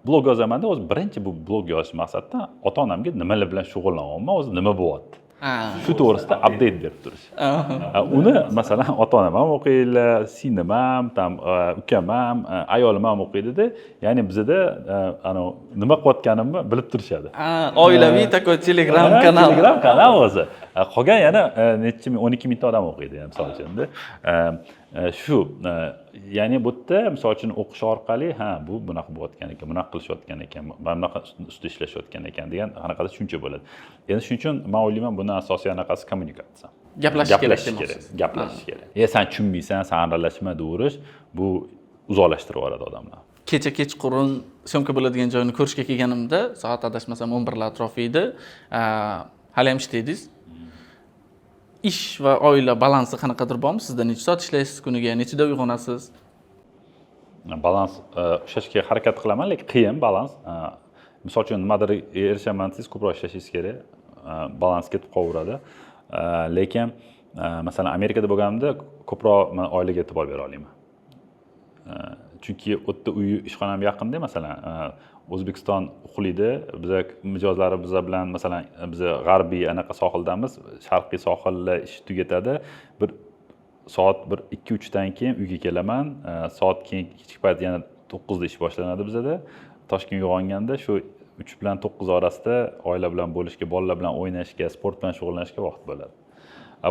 blog yozaman-da, o'zi birinchi bu blog yozish maqsadida ota-onamga nimalar bilan shug'ullanyapman, o'zi nima bo'lyapti. Shu to'g'risida update berib turish. Uni masalan ota-onam ham o'qiydilar, singlim ham, ukam ham, ayolim ham o'qiydida. Ya'ni bizda nima qilayotganimni bilib turishadi. Oilaviy такой Telegram kanal. Telegram kanal o'zi. Qolgan yana necha 12 mingta odam o'qiydi, misol uchun. Shu ya'ni bu yerda misol uchun o'qish orqali bu bunaqa bo'layotgan ekan, bunaqa qilishayotgan ekan, mana bunaqa ustida ishlashayotgan ekan degan qanaqadir tushuncha bo'ladi. Endi shuning uchun men o'ylayman buni asosiy anaqasi kommunikatsiya. Gaplashish kerak. Gaplashish kerak. Sen tushunmaysan, sen aralashma deyverish, bu uzoqlashtirib yuboradi odamlar. Kecha kechqurun syomka bo'ladigan joyni ko'rishga kelganimda, soat adashmasam 11 lar atrofi edi. Hali ham ishlaydingiz. Ish va oila balansi qanaqadir bormi? Sizda necha soat ishlaysiz kuniga, nechida uyg'onasiz? Balans ushlashga harakat qilaman, lekin qiyin balans. Misol uchun nimadir erishaman desangiz, ko'proq ishlashingiz kerak. Balans ketib qolaveradi. Lekin masalan Amerikada bo'lganimda ko'proq men oilaga e'tibor bera olaman. Chunki u yerda uy ishxonam yaqinda, masalan O'zbekiston uxlaydi, biza mijozlari biza bilan masalan biz g'arbiy anaqa sohildamiz, sharqiy sohilda ish tugatadi. Bir soat 2-3 dan keyin uyga kelaman. Soat keyin kechki payt yana 9 da ish boshlanadi bizda. Toshkent uyg'onganda shu 3 bilan 9 orasida oila bilan bo'lishga, bolalar bilan o'ynashga, sport bilan shug'ullanishga vaqt bo'ladi.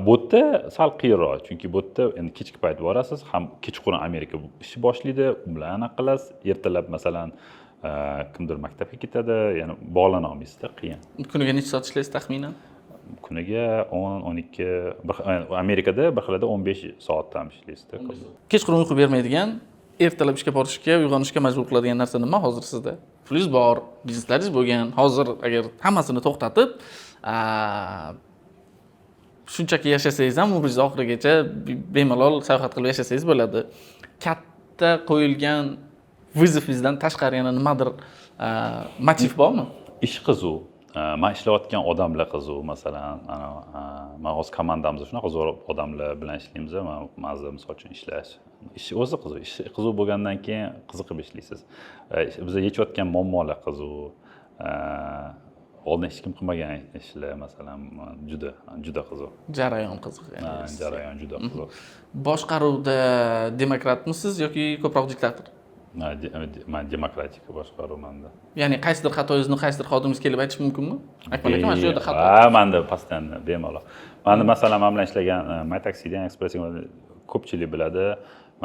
Bu yerda sal qiyinroq, chunki bu yerda endi kechki payt borasiz, ham kechqurun Amerika ishi boshlaydi, u bilan anaqa qilasiz. Ertalab masalan kimdir maktabga ketadi, ya'ni bog'lana olmaysizda, qiyin. Kuniga necha soat ishlaysiz taxminan? Kuniga 10-12, Amerikada bir xilda 15 soat ham ishlaysizda. Kechqurun uyqu bermaydigan, ertalab ishga borishga, uyg'onishga majbur qiladigan narsa nima hozir sizda? Pulingiz bor, bizneslaringiz bo'lgan. Hozir agar hammasini to'xtatib, shunchaki yashasangiz ham umringiz oxirigacha bemalol sayohat qilib yashasangiz bo'ladi. Katta qo'yilgan vizifingizdan tashqari yana nimadir motiv bormi? Ish qiziq. Men ishlayotgan odamlar qiziq, masalan, men o'z komandamizda shunaqa zo'r odamlar bilan ishlaymiz, mazza misol uchun ishlash. Ish o'zi qiziq. Ish qiziq bo'lgandan keyin qiziqib ishlaysiz. Biz yechayotgan muammolar qiziq. Oldin hech kim qilmagan ishlar masalan juda qiziq. Jarayon qiziq. Jarayon juda qiziq. Boshqaruvda demokratmisiz yoki ko'proq diktator? Men demokratik boshqaruvmanda. Ya'ni qaysidir xatoyingizni qaysidir xodimimiz kelib aytish mumkinmi? Akmal aka, mana shu yerda xato. Menda postoyanno bemalol. Menda masalan men bilan ishlagan MyTaxi'dan Express ko'pchilik biladi.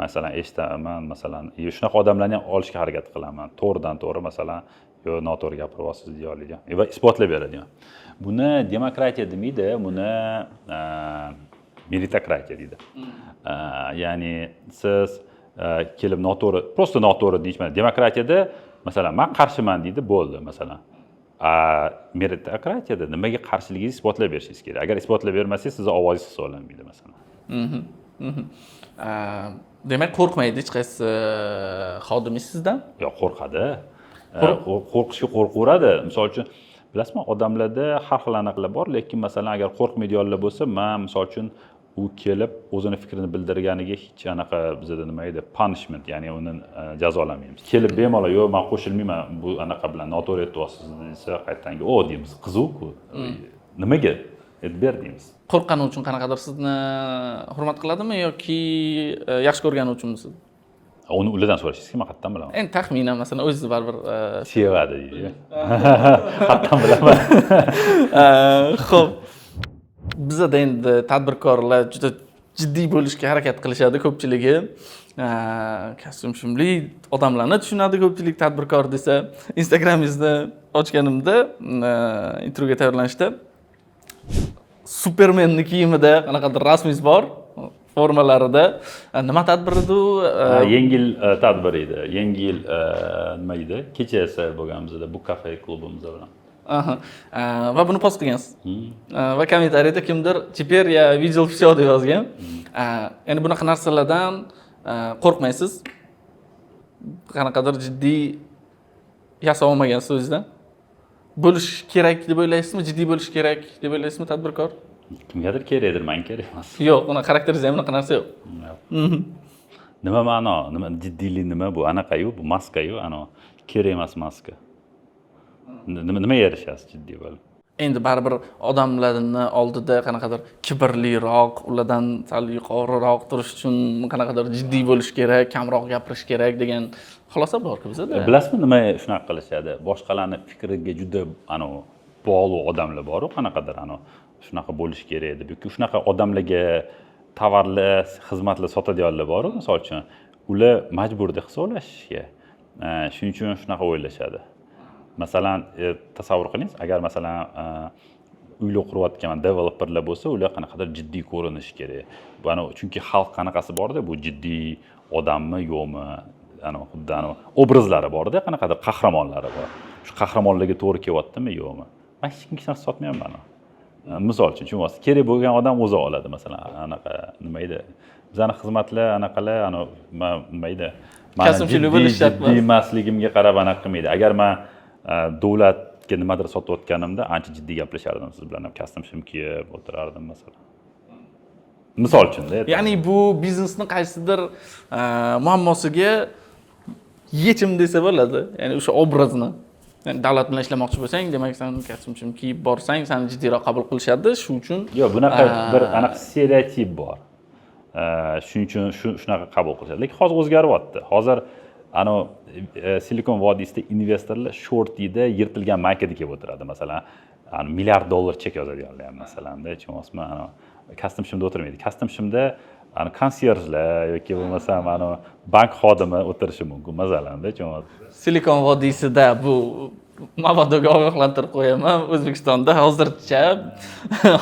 Masalan eshitaman, masalan, shunaqa odamlarni ham olishga harakat qilaman. To'g'ridan-to'g'ri masalan, yo noto'g'ri gapiryapsiz deya oladigan. Va isbotlab beradigan. Buni demokratiya demaydi, buni meritokratiya deydi. Ya'ni siz kelib noto'g'ri, prosta noto'g'ri deyishmaydi. Demokratiyada masalan men qarshiman deydi, bo'ldi masalan. Meritokratiyada nimaga qarshiligingizni isbotlab berishingiz kerak. Agar isbotlab bermasangiz, sizni ovozingiz hisoblanmaydi masalan. Demak, qo'rqmaydi hech qaysi xodimingiz sizdan? Yo'q, qo'rqadi. Qo'rqishga qo'rqaveradi. Misol uchun, bilasizmi, odamlarda har xil anaqalar bor, lekin masalan agar qo'rqmaydiganlar bo'lsa, men misol uchun u kelib o'zini fikrini bildirganiga hech anaqa bizda nima edi, punishment, ya'ni uni jazolamaymiz. Kelib bemalol, yo'q, men qo'shilmayman, bu anaqa bilan noto'g'ri aytyapsiz desa, qaytanga o deymiz. Qiziq-ku. Nimaga? Aytib ber deymiz. Qo'rqqani uchun qanaqadir sizni hurmat qiladimi yoki yaxshi ko'rgani uchunmi siz? Uni ulardan so'rashingiz kerak, men qayerdan bilaman? Endi taxminan masalan o'zingiz baribir sevadi deydi. Qayerdan bilaman? Xo'p. Bizda endi tadbirkorlar juda jiddiy bo'lishga harakat qilishadi ko'pchiligi. Kostyum-shimli odamlarni tushunadi ko'pchilik tadbirkor desa. Instagramingizni ochganimda intervyuga tayyorlanishda Supermenning kiyimida qanaqadir rasmingiz bor. formalarida nima tadbir edi u? Yangi yil tadbir edi. Yangi yil nima edi? Kechasi bo'lgan bizda bu kafe klubimiz bilan. Aha. Va buni post qilgansiz. Va kommentariyada kimdir "Теперь я видел всё" deb yozgan. Ya'ni bunaqa narsalardan qo'rqmaysiz. Qanaqadir jiddiy yasa olmagansiz o'zingizdan. Bo'lish kerak deb o'ylaysizmi? Jiddiy bo'lish kerak deb o'ylaysizmi tadbirkor? Kimgadir kerakdir, menga kerak emas. Yo'q, unaqa xarakteringizda ham unaqa narsa yo'q. Nima ma'no? Nima jiddiylik nima bu? Anaqayu, bu maska-yu, kerak emas maska. Nima yarashasiz jiddiy bo'lib? Endi baribir odamlarni oldida qanaqadir kibrliroq, ulardan sal yuqoriroq turish uchun qanaqadir jiddiy bo'lish kerak, kamroq gapirish kerak degan xulosa bor-ku bizda. Bilasizmi nima shunaqa qilishadi? Boshqalarni fikriga juda bog'liq odamlar bor-ku, qanaqadir shunaqa bo'lish kerak deb. Yoki shunaqa odamlarga tovarlar, xizmatlar sotadiganlar bor-ku, misol uchun, ular majburda hisoblashishga. Shuning uchun shunaqa o'ylashadi. Masalan, tasavvur qiling, agar masalan uylar qurayotgan developerlar bo'lsa, ular qanaqadir jiddiy ko'rinishi kerak. Bu chunki xalq qanaqasi bor-da, bu jiddiy odammi, yo'qmi, xuddi obrazlari bor-da, qanaqadir qahramonlari bor. Shu qahramonlarga to'g'ri kelyaptimi, yo'qmi? Men hech kimga narsa sotmayman. Misol uchun, tushunasiz, kerak bo'lgan odam o'zi oladi, masalan, nima edi? Bizning xizmatlar anaqalar, nima edi? Kasbchilik bo'lish shart emas. Jiddiy emasligimga qarab anaqa qilmaydi. Agar men davlatga nimadir sotayotganimda ancha jiddiy gaplashardim siz bilan ham, kastim shim kiyib o'tirardim masalan. Misol uchun-da. Ya'ni bu biznesning qaysidir muammosiga yechim desa bo'ladi. Ya'ni o'sha obrazni. Ya'ni davlat bilan ishlamoqchi bo'lsang, demak sen kastim shim kiyib borsang, seni jiddiyroq qabul qilishadi. Shuning uchun yo'q, bunaqa bir stereotip bor. Shuning uchun shunaqa qabul qilishadi. Lekin hozir o'zgaryapti. Hozir Silikon vodiysida investorlar shortida yirtilgan maykada kelib o'tiradi. Masalan, $1 milliard chek yozadiganlar ham masalanda, tushunasizmi? Kastim shimda o'tirmaydi. Kastim shimda konsyerzlar yoki bo'lmasam bank xodimi o'tirishi mumkin masalanda, tushunasiz? Silikon vodiysida bu mavodoga ogohlantirib qo'yaman. O'zbekistonda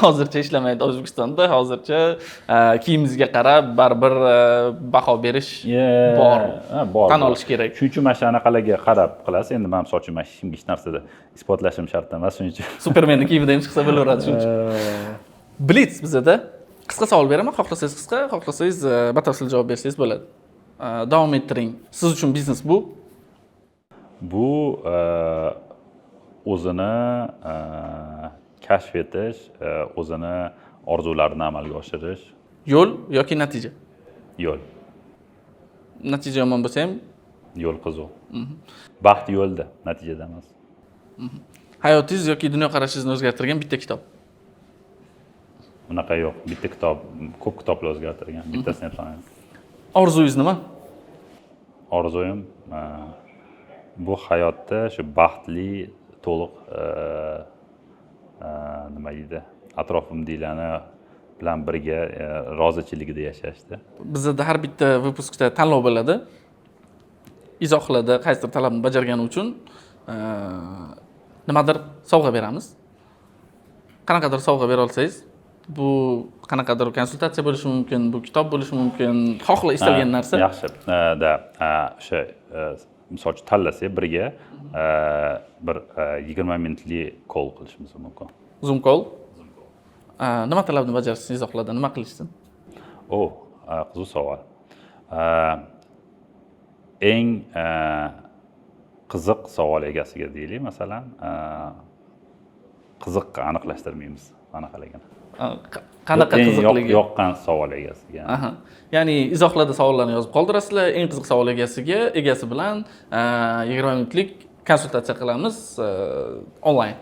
hozircha ishlamaydi. O'zbekistonda hozircha kiyimingizga qarab baribir baho berish bor. Tan olish kerak. Shuning uchun mana shu anaqalarga qarab qilasiz. Endi men misol uchun hech kimga hech narsada isbotlashim shart emas, shuning uchun. Supermenning kiyimida ham chiqsa bo'laveradi shuning uchun. Blitz bizada qisqa savol beraman. Xohlasangiz qisqa, xohlasangiz batafsil javob bersangiz bo'ladi. Davom ettiring. Siz uchun biznes bu? Bu o'zini kashf etish, o'zini orzularini amalga oshirish. Yo'l yoki natija? Yo'l. Natija yomon bo'lsa ham yo'l qiziq. Baxt yo'lda, natijada emas. Hayotingiz yoki dunyoqarashingizni o'zgartirgan bitta kitob? Unaqa yo'q. Bitta kitob, ko'p kitoblar o'zgartirgan. Bittasini aytmayman. Orzungiz nima? Orzuyim bu hayotda shu baxtli, to'liq nima deydi, atrofimdagilarni bilan birga rozichiligida yashashda. Bizda har bitta выпускda tanlov bo'ladi. Izohlarda qaysidir talabni bajargani uchun nimadir sovg'a beramiz. Qanaqadir sovg'a bera olsangiz, bu qanaqadir konsultatsiya bo'lishi mumkin, bu kitob bo'lishi mumkin, xohla istalgan narsa. Yaxshi. O'sha misol uchun tanlasak, birga bir 20 minutlik call qilishimiz mumkin. Zoom call. Nima talabni bajarishni izohlarda nima qilishsin? Qiziq savol. Eng qiziq savol egasiga deylik, masalan, qiziqqa aniqlashtirmaymiz anaqaligini. Qanaqa qiziqligi? Yoqqan savol egasiga. Ya'ni izohlarda savollarni yozib qoldirasizlar. Eng qiziq savol egasi bilan 20 minutlik konsultatsiya qilamiz onlayn.